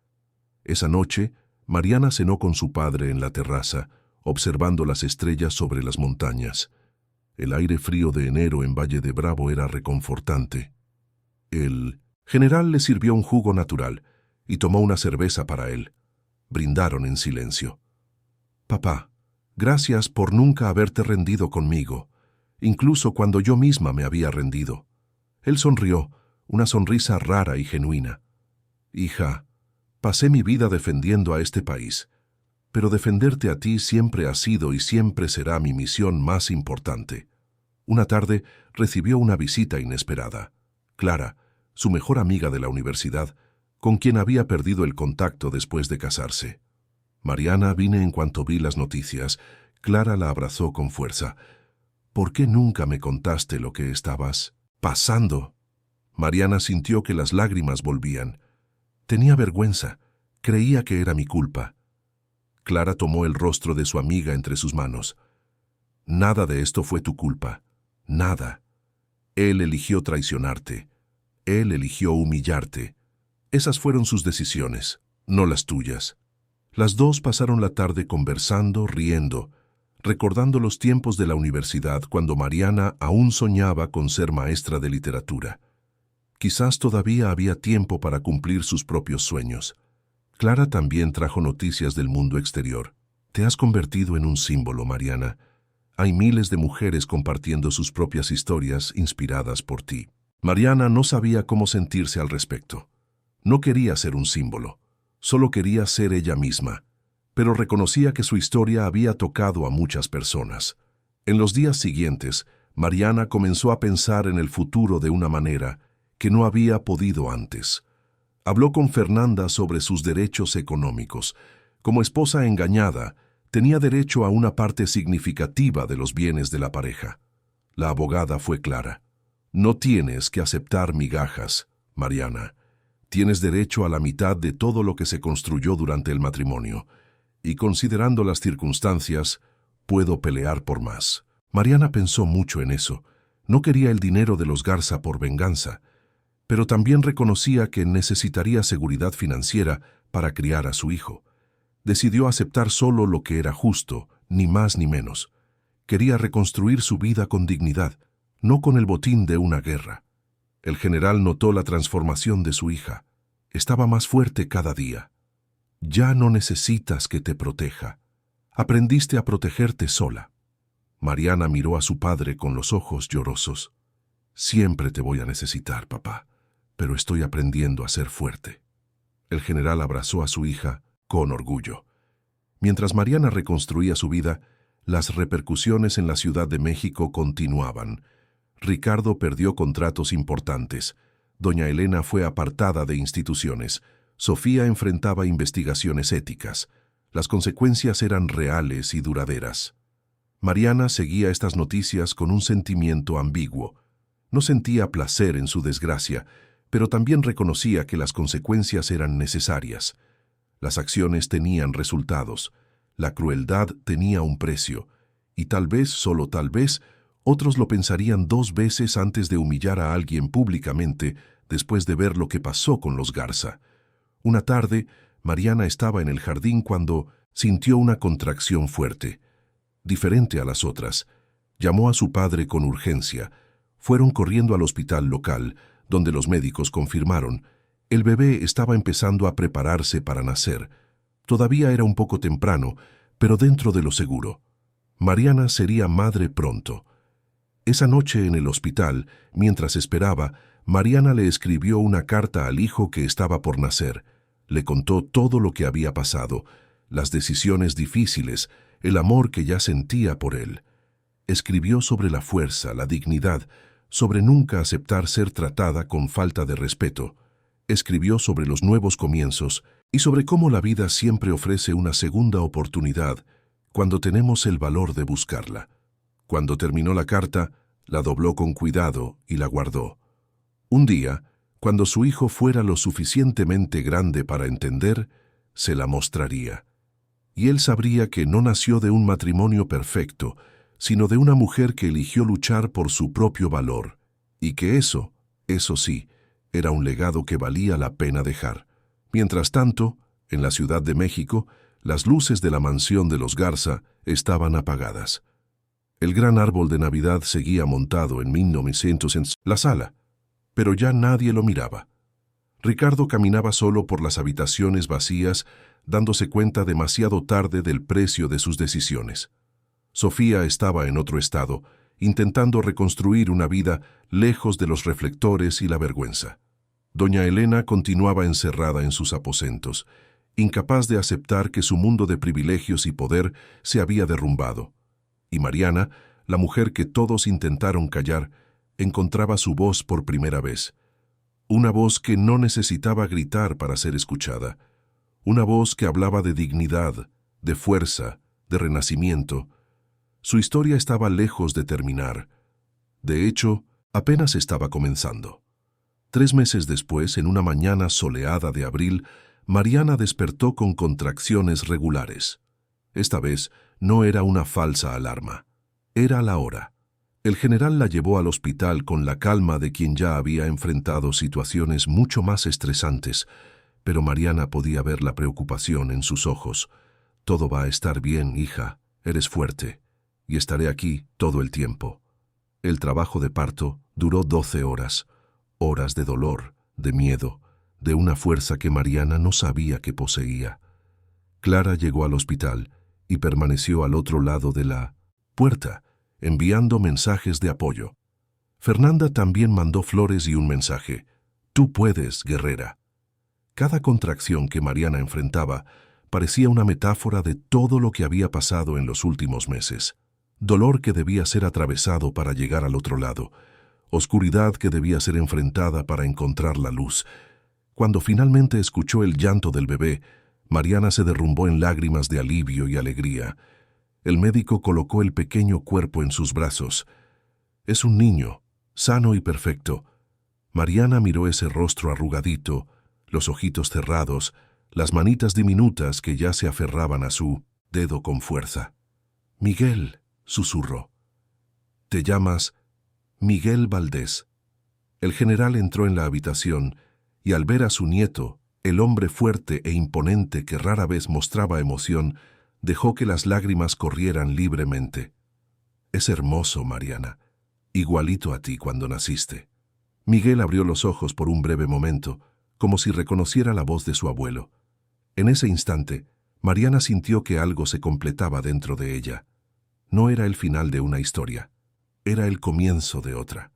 A: Esa noche, Mariana cenó con su padre en la terraza, observando las estrellas sobre las montañas. El aire frío de enero en Valle de Bravo era reconfortante. El general le sirvió un jugo natural y tomó una cerveza para él. Brindaron en silencio. «Papá, gracias por nunca haberte rendido conmigo, incluso cuando yo misma me había rendido». Él sonrió, una sonrisa rara y genuina. «Hija, pasé mi vida defendiendo a este país, pero defenderte a ti siempre ha sido y siempre será mi misión más importante». Una tarde recibió una visita inesperada. Clara, su mejor amiga de la universidad, con quien había perdido el contacto después de casarse. «Mariana, vine en cuanto vi las noticias». Clara la abrazó con fuerza. «¿Por qué nunca me contaste lo que estabas pasando?». Mariana sintió que las lágrimas volvían. «Tenía vergüenza. Creía que era mi culpa». Clara tomó el rostro de su amiga entre sus manos. «Nada de esto fue tu culpa. Nada. Él eligió traicionarte. Él eligió humillarte. Esas fueron sus decisiones, no las tuyas. Las dos pasaron la tarde conversando, riendo, recordando los tiempos de la universidad cuando Mariana aún soñaba con ser maestra de literatura. Quizás todavía había tiempo para cumplir sus propios sueños. Clara también trajo noticias del mundo exterior. Te has convertido en un símbolo, Mariana. Hay miles de mujeres compartiendo sus propias historias inspiradas por ti. Mariana no sabía cómo sentirse al respecto. No quería ser un símbolo, solo quería ser ella misma, pero reconocía que su historia había tocado a muchas personas. En los días siguientes, Mariana comenzó a pensar en el futuro de una manera que no había podido antes. Habló con Fernanda sobre sus derechos económicos. Como esposa engañada, tenía derecho a una parte significativa de los bienes de la pareja. La abogada fue clara. No tienes que aceptar migajas, Mariana. Tienes derecho a la mitad de todo lo que se construyó durante el matrimonio. Y considerando las circunstancias, puedo pelear por más. Mariana pensó mucho en eso. No quería el dinero de los Garza por venganza, pero también reconocía que necesitaría seguridad financiera para criar a su hijo. Decidió aceptar solo lo que era justo, ni más ni menos. Quería reconstruir su vida con dignidad, no con el botín de una guerra. El general notó la transformación de su hija. Estaba más fuerte cada día. Ya no necesitas que te proteja. Aprendiste a protegerte sola. Mariana miró a su padre con los ojos llorosos. Siempre te voy a necesitar, papá, pero estoy aprendiendo a ser fuerte. El general abrazó a su hija con orgullo. Mientras Mariana reconstruía su vida, las repercusiones en la Ciudad de México continuaban. Ricardo perdió contratos importantes. Doña Elena fue apartada de instituciones. Sofía enfrentaba investigaciones éticas. Las consecuencias eran reales y duraderas. Mariana seguía estas noticias con un sentimiento ambiguo. No sentía placer en su desgracia, pero también reconocía que las consecuencias eran necesarias. Las acciones tenían resultados. La crueldad tenía un precio. Y tal vez, solo tal vez, otros lo pensarían 2 veces antes de humillar a alguien públicamente después de ver lo que pasó con los Garza. Una tarde, Mariana estaba en el jardín cuando sintió una contracción fuerte. Diferente a las otras, llamó a su padre con urgencia. Fueron corriendo al hospital local, donde los médicos confirmaron. El bebé estaba empezando a prepararse para nacer. Todavía era un poco temprano, pero dentro de lo seguro. Mariana sería madre pronto. Esa noche en el hospital, mientras esperaba, Mariana le escribió una carta al hijo que estaba por nacer. Le contó todo lo que había pasado, las decisiones difíciles, el amor que ya sentía por él. Escribió sobre la fuerza, la dignidad, sobre nunca aceptar ser tratada con falta de respeto. Escribió sobre los nuevos comienzos y sobre cómo la vida siempre ofrece una segunda oportunidad cuando tenemos el valor de buscarla. Cuando terminó la carta, la dobló con cuidado y la guardó. Un día, cuando su hijo fuera lo suficientemente grande para entender, se la mostraría. Y él sabría que no nació de un matrimonio perfecto, sino de una mujer que eligió luchar por su propio valor, y que eso sí, era un legado que valía la pena dejar. Mientras tanto, en la Ciudad de México, las luces de la mansión de los Garza estaban apagadas. El gran árbol de Navidad seguía montado en 1900 en la sala, pero ya nadie lo miraba. Ricardo caminaba solo por las habitaciones vacías, dándose cuenta demasiado tarde del precio de sus decisiones. Sofía estaba en otro estado, intentando reconstruir una vida lejos de los reflectores y la vergüenza. Doña Elena continuaba encerrada en sus aposentos, incapaz de aceptar que su mundo de privilegios y poder se había derrumbado. Y Mariana, la mujer que todos intentaron callar, encontraba su voz por primera vez. Una voz que no necesitaba gritar para ser escuchada. Una voz que hablaba de dignidad, de fuerza, de renacimiento. Su historia estaba lejos de terminar. De hecho, apenas estaba comenzando. 3 meses después, en una mañana soleada de abril, Mariana despertó con contracciones regulares. Esta vez no era una falsa alarma. Era la hora. El general la llevó al hospital con la calma de quien ya había enfrentado situaciones mucho más estresantes, pero Mariana podía ver la preocupación en sus ojos. «Todo va a estar bien, hija, eres fuerte, y estaré aquí todo el tiempo». El trabajo de parto duró 12 horas, horas de dolor, de miedo, de una fuerza que Mariana no sabía que poseía. Clara llegó al hospital y permaneció al otro lado de la puerta, enviando mensajes de apoyo. Fernanda también mandó flores y un mensaje: «Tú puedes, guerrera». Cada contracción que Mariana enfrentaba parecía una metáfora de todo lo que había pasado en los últimos meses. Dolor que debía ser atravesado para llegar al otro lado, oscuridad que debía ser enfrentada para encontrar la luz. Cuando finalmente escuchó el llanto del bebé, Mariana se derrumbó en lágrimas de alivio y alegría. El médico colocó el pequeño cuerpo en sus brazos. «Es un niño, sano y perfecto». Mariana miró ese rostro arrugadito, los ojitos cerrados, las manitas diminutas que ya se aferraban a su dedo con fuerza. «Miguel», susurró. «Te llamas Miguel Valdés». El general entró en la habitación y al ver a su nieto, el hombre fuerte e imponente que rara vez mostraba emoción, dejó que las lágrimas corrieran libremente. «Es hermoso, Mariana, igualito a ti cuando naciste». Miguel abrió los ojos por un breve momento, como si reconociera la voz de su abuelo. En ese instante, Mariana sintió que algo se completaba dentro de ella. No era el final de una historia, era el comienzo de otra.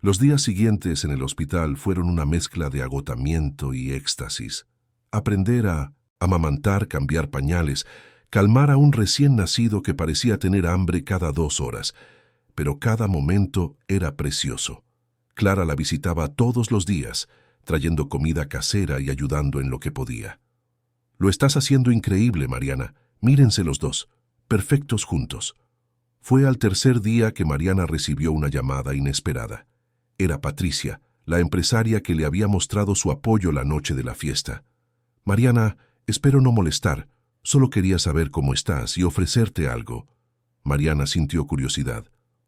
A: Los días siguientes en el hospital fueron una mezcla de agotamiento y éxtasis. Aprender a amamantar, cambiar pañales, calmar a un recién nacido que parecía tener hambre cada 2 horas, pero cada momento era precioso. Clara la visitaba todos los días, trayendo comida casera y ayudando en lo que podía. «Lo estás haciendo increíble, Mariana. Mírense los dos, perfectos juntos». Fue al tercer día que Mariana recibió una llamada inesperada. Era Patricia, la empresaria que le había mostrado su apoyo la noche de la fiesta. «Mariana, espero no molestar. Solo quería saber cómo estás y ofrecerte algo». Mariana sintió curiosidad.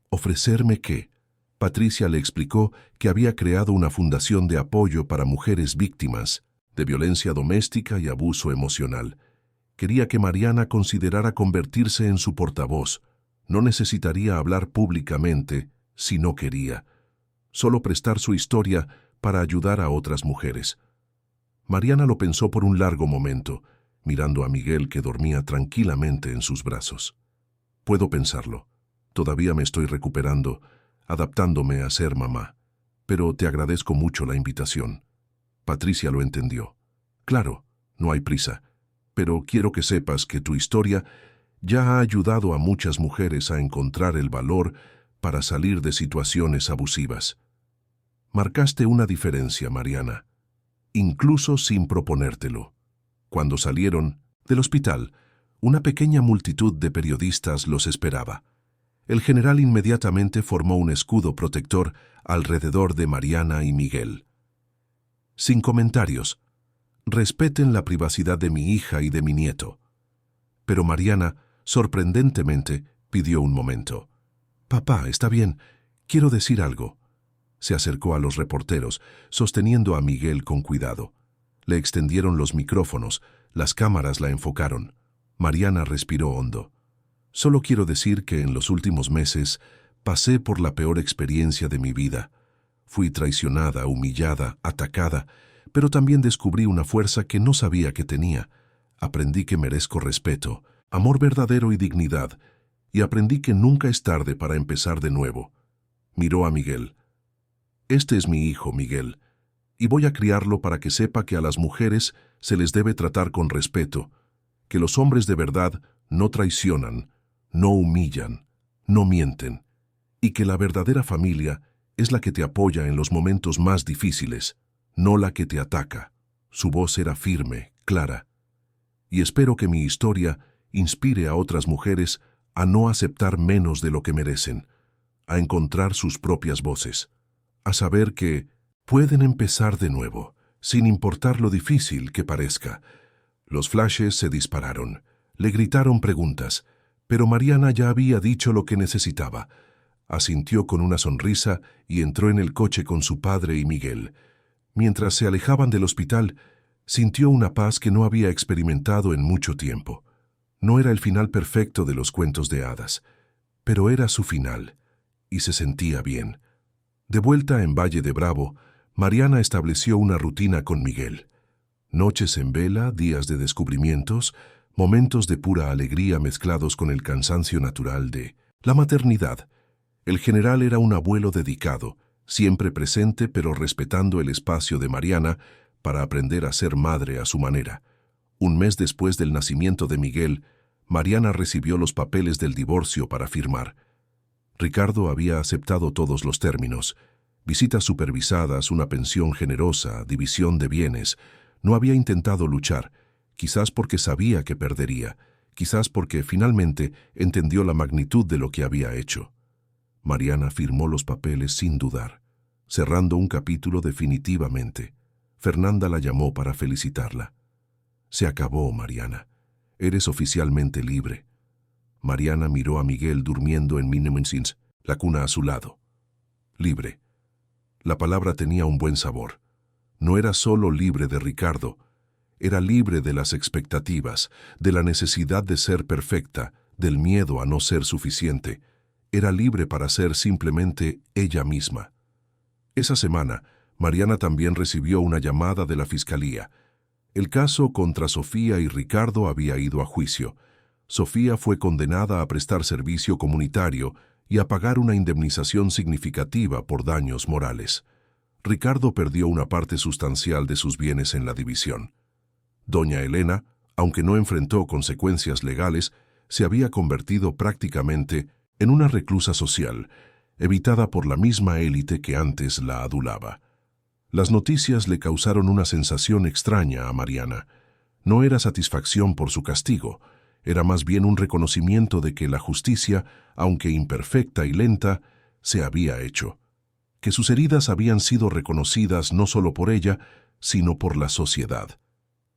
A: «¿Ofrecerme qué?». Patricia le explicó que había creado una fundación de apoyo para mujeres víctimas de violencia doméstica y abuso emocional. Quería que Mariana considerara convertirse en su portavoz. No necesitaría hablar públicamente si no quería. Solo prestar su historia para ayudar a otras mujeres. Mariana lo pensó por un largo momento, mirando a Miguel que dormía tranquilamente en sus brazos. «Puedo pensarlo. Todavía me estoy recuperando, adaptándome a ser mamá. Pero te agradezco mucho la invitación». Patricia lo entendió. «Claro, no hay prisa, pero quiero que sepas que tu historia ya ha ayudado a muchas mujeres a encontrar el valor para salir de situaciones abusivas. Marcaste una diferencia, Mariana, incluso sin proponértelo». Cuando salieron del hospital, una pequeña multitud de periodistas los esperaba. El general inmediatamente formó un escudo protector alrededor de Mariana y Miguel. «Sin comentarios. Respeten la privacidad de mi hija y de mi nieto». Pero Mariana, sorprendentemente, pidió un momento. «Papá, está bien, quiero decir algo». Se acercó a los reporteros, sosteniendo a Miguel con cuidado. Le extendieron los micrófonos, las cámaras la enfocaron. Mariana respiró hondo. «Solo quiero decir que en los últimos meses pasé por la peor experiencia de mi vida. Fui traicionada, humillada, atacada, pero también descubrí una fuerza que no sabía que tenía. Aprendí que merezco respeto, amor verdadero y dignidad, y aprendí que nunca es tarde para empezar de nuevo». Miró a Miguel. «Este es mi hijo, Miguel, y voy a criarlo para que sepa que a las mujeres se les debe tratar con respeto, que los hombres de verdad no traicionan, no humillan, no mienten, y que la verdadera familia es la que te apoya en los momentos más difíciles, no la que te ataca». Su voz era firme, clara. «Y espero que mi historia inspire a otras mujeres a no aceptar menos de lo que merecen, a encontrar sus propias voces, a saber que pueden empezar de nuevo, sin importar lo difícil que parezca». Los flashes se dispararon. Le gritaron preguntas, pero Mariana ya había dicho lo que necesitaba. Asintió con una sonrisa y entró en el coche con su padre y Miguel. Mientras se alejaban del hospital, sintió una paz que no había experimentado en mucho tiempo. No era el final perfecto de los cuentos de hadas, pero era su final, y se sentía bien. De vuelta en Valle de Bravo, Mariana estableció una rutina con Miguel. Noches en vela, días de descubrimientos, momentos de pura alegría mezclados con el cansancio natural de la maternidad. El general era un abuelo dedicado, siempre presente pero respetando el espacio de Mariana para aprender a ser madre a su manera. Un mes después del nacimiento de Miguel, Mariana recibió los papeles del divorcio para firmar. Ricardo había aceptado todos los términos: visitas supervisadas, una pensión generosa, división de bienes. No había intentado luchar, quizás porque sabía que perdería, quizás porque finalmente entendió la magnitud de lo que había hecho. Mariana firmó los papeles sin dudar, cerrando un capítulo definitivamente. Fernanda la llamó para felicitarla. Se acabó, Mariana. Eres oficialmente libre. Mariana miró a Miguel durmiendo en Minnemensins, la cuna a su lado. Libre. La palabra tenía un buen sabor. No era solo libre de Ricardo, era libre de las expectativas, de la necesidad de ser perfecta, del miedo a no ser suficiente. Era libre para ser simplemente ella misma. Esa semana, Mariana también recibió una llamada de la fiscalía. El caso contra Sofía y Ricardo había ido a juicio. Sofía fue condenada a prestar servicio comunitario y a pagar una indemnización significativa por daños morales. Ricardo perdió una parte sustancial de sus bienes en la división. Doña Elena, aunque no enfrentó consecuencias legales, se había convertido prácticamente en una reclusa social, evitada por la misma élite que antes la adulaba. Las noticias le causaron una sensación extraña a Mariana. No era satisfacción por su castigo, era más bien un reconocimiento de que la justicia, aunque imperfecta y lenta, se había hecho. Que sus heridas habían sido reconocidas no solo por ella, sino por la sociedad.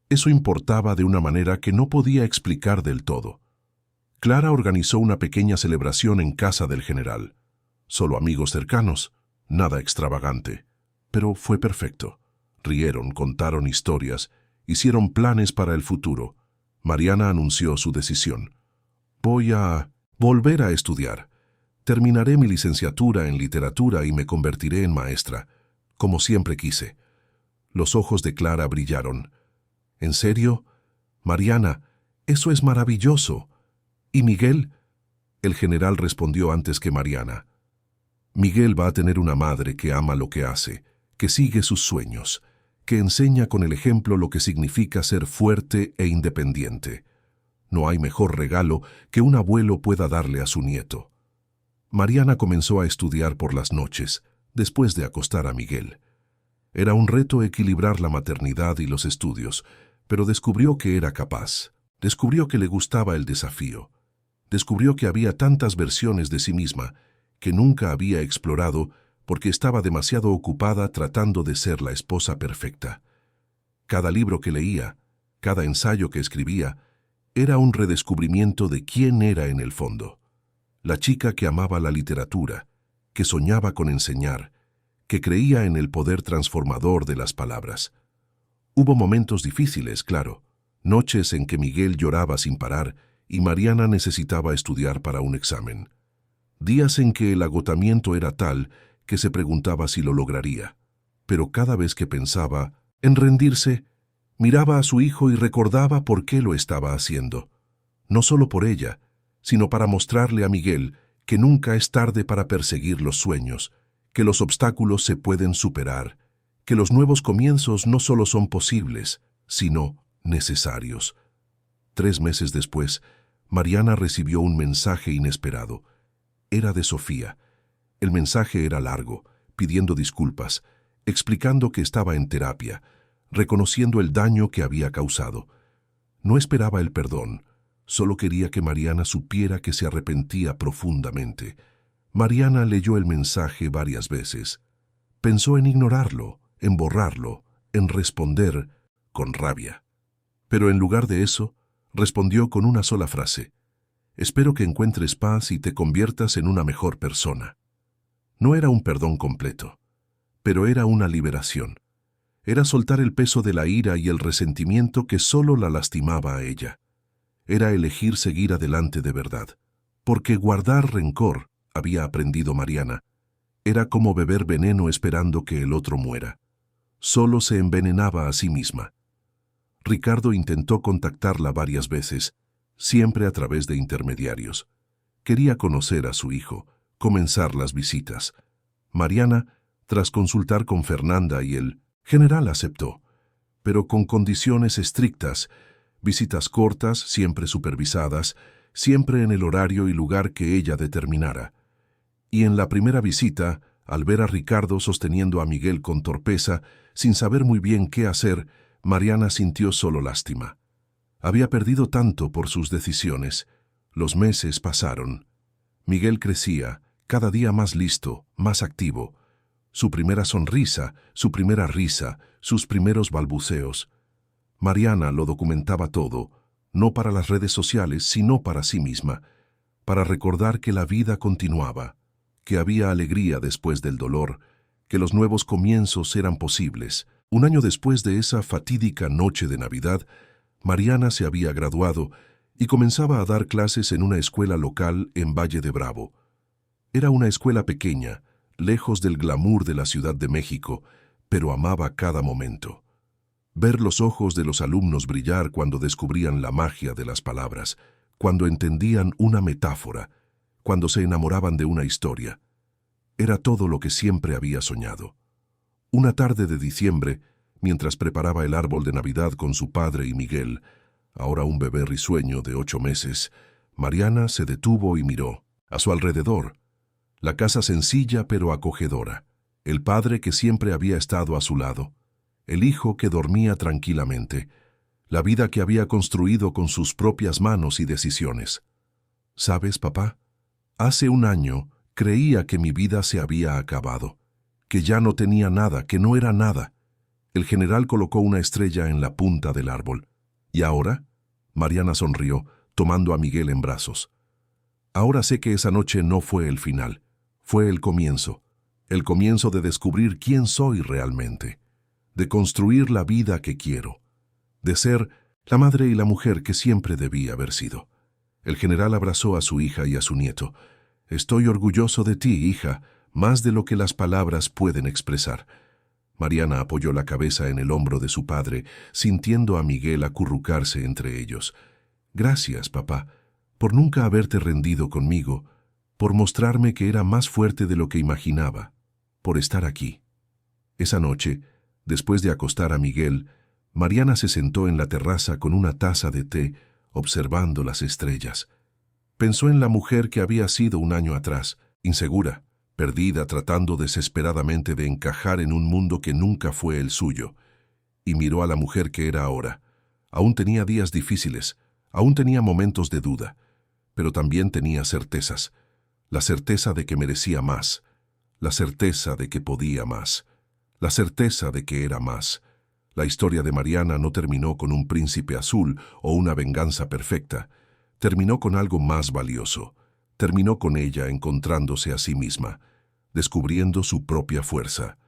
A: Eso importaba de una manera que no podía explicar del todo. Clara organizó una pequeña celebración en casa del general. Solo amigos cercanos, nada extravagante. Pero fue perfecto. Rieron, contaron historias, hicieron planes para el futuro. Mariana anunció su decisión. Voy a volver a estudiar. Terminaré mi licenciatura en literatura y me convertiré en maestra, como siempre quise. Los ojos de Clara brillaron. ¿En serio? Mariana, eso es maravilloso. ¿Y Miguel? El general respondió antes que Mariana. Miguel va a tener una madre que ama lo que hace, que sigue sus sueños, que enseña con el ejemplo lo que significa ser fuerte e independiente. No hay mejor regalo que un abuelo pueda darle a su nieto. Mariana comenzó a estudiar por las noches, después de acostar a Miguel. Era un reto equilibrar la maternidad y los estudios, pero descubrió que era capaz. Descubrió que le gustaba el desafío. Descubrió que había tantas versiones de sí misma que nunca había explorado porque estaba demasiado ocupada tratando de ser la esposa perfecta. Cada libro que leía, cada ensayo que escribía, era un redescubrimiento de quién era en el fondo. La chica que amaba la literatura, que soñaba con enseñar, que creía en el poder transformador de las palabras. Hubo momentos difíciles, claro, noches en que Miguel lloraba sin parar y Mariana necesitaba estudiar para un examen. Días en que el agotamiento era tal que se preguntaba si lo lograría. Pero cada vez que pensaba en rendirse, miraba a su hijo y recordaba por qué lo estaba haciendo. No solo por ella, sino para mostrarle a Miguel que nunca es tarde para perseguir los sueños, que los obstáculos se pueden superar, que los nuevos comienzos no solo son posibles, sino necesarios. 3 meses después, Mariana recibió un mensaje inesperado. Era de Sofía. El mensaje era largo, pidiendo disculpas, explicando que estaba en terapia, reconociendo el daño que había causado. No esperaba el perdón, solo quería que Mariana supiera que se arrepentía profundamente. Mariana leyó el mensaje varias veces. Pensó en ignorarlo, en borrarlo, en responder con rabia. Pero en lugar de eso, respondió con una sola frase: «Espero que encuentres paz y te conviertas en una mejor persona». No era un perdón completo, pero era una liberación. Era soltar el peso de la ira y el resentimiento que solo la lastimaba a ella. Era elegir seguir adelante de verdad. Porque guardar rencor, había aprendido Mariana, era como beber veneno esperando que el otro muera. Solo se envenenaba a sí misma. Ricardo intentó contactarla varias veces, siempre a través de intermediarios. Quería conocer a su hijo, comenzar las visitas. Mariana, tras consultar con Fernanda y el general, aceptó, pero con condiciones estrictas: visitas cortas, siempre supervisadas, siempre en el horario y lugar que ella determinara. Y en la primera visita, al ver a Ricardo sosteniendo a Miguel con torpeza, sin saber muy bien qué hacer, Mariana sintió solo lástima. Había perdido tanto por sus decisiones. Los meses pasaron. Miguel crecía, cada día más listo, más activo. Su primera sonrisa, su primera risa, sus primeros balbuceos. Mariana lo documentaba todo, no para las redes sociales, sino para sí misma, para recordar que la vida continuaba, que había alegría después del dolor, que los nuevos comienzos eran posibles. Un año después de esa fatídica noche de Navidad, Mariana se había graduado y comenzaba a dar clases en una escuela local en Valle de Bravo. Era una escuela pequeña, lejos del glamour de la Ciudad de México, pero amaba cada momento. Ver los ojos de los alumnos brillar cuando descubrían la magia de las palabras, cuando entendían una metáfora, cuando se enamoraban de una historia. Era todo lo que siempre había soñado. Una tarde de diciembre, mientras preparaba el árbol de Navidad con su padre y Miguel, ahora un bebé risueño de 8 meses, Mariana se detuvo y miró. A su alrededor, la casa sencilla pero acogedora, el padre que siempre había estado a su lado, el hijo que dormía tranquilamente, la vida que había construido con sus propias manos y decisiones. ¿Sabes, papá? Hace un año creía que mi vida se había acabado, que ya no tenía nada, que no era nada. El general colocó una estrella en la punta del árbol. ¿Y ahora? Mariana sonrió, tomando a Miguel en brazos. Ahora sé que esa noche no fue el final, fue el comienzo de descubrir quién soy realmente, de construir la vida que quiero, de ser la madre y la mujer que siempre debí haber sido. El general abrazó a su hija y a su nieto. Estoy orgulloso de ti, hija, más de lo que las palabras pueden expresar. Mariana apoyó la cabeza en el hombro de su padre, sintiendo a Miguel acurrucarse entre ellos. Gracias, papá, por nunca haberte rendido conmigo, por mostrarme que era más fuerte de lo que imaginaba, por estar aquí. Esa noche, después de acostar a Miguel, Mariana se sentó en la terraza con una taza de té, observando las estrellas. Pensó en la mujer que había sido un año atrás, insegura, perdida, tratando desesperadamente de encajar en un mundo que nunca fue el suyo, y miró a la mujer que era ahora. Aún tenía días difíciles, aún tenía momentos de duda, pero también tenía certezas. La certeza de que merecía más, la certeza de que podía más, la certeza de que era más. La historia de Mariana no terminó con un príncipe azul o una venganza perfecta. Terminó con algo más valioso. Terminó con ella encontrándose a sí misma, descubriendo su propia fuerza,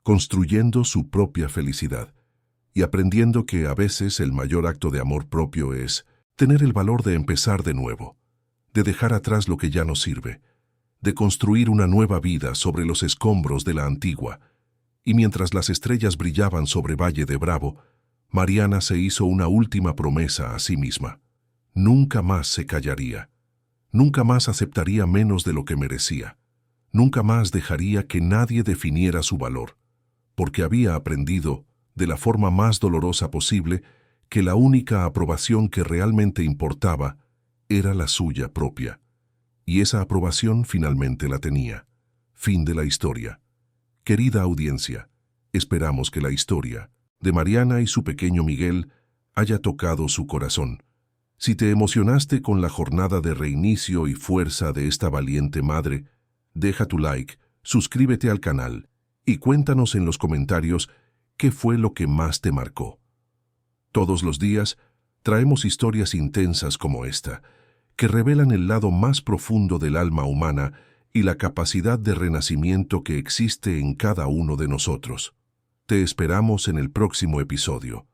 A: construyendo su propia felicidad y aprendiendo que a veces el mayor acto de amor propio es tener el valor de empezar de nuevo, de dejar atrás lo que ya no sirve, de construir una nueva vida sobre los escombros de la antigua. Y mientras las estrellas brillaban sobre Valle de Bravo, Mariana se hizo una última promesa a sí misma. Nunca más se callaría. Nunca más aceptaría menos de lo que merecía. Nunca más dejaría que nadie definiera su valor, porque había aprendido, de la forma más dolorosa posible, que la única aprobación que realmente importaba era la suya propia. Y esa aprobación finalmente la tenía. Fin de la historia. Querida audiencia, esperamos que la historia de Mariana y su pequeño Miguel haya tocado su corazón. Si te emocionaste con la jornada de reinicio y fuerza de esta valiente madre, deja tu like, suscríbete al canal y cuéntanos en los comentarios qué fue lo que más te marcó. Todos los días traemos historias intensas como esta, que revelan el lado más profundo del alma humana y la capacidad de renacimiento que existe en cada uno de nosotros. Te esperamos en el próximo episodio.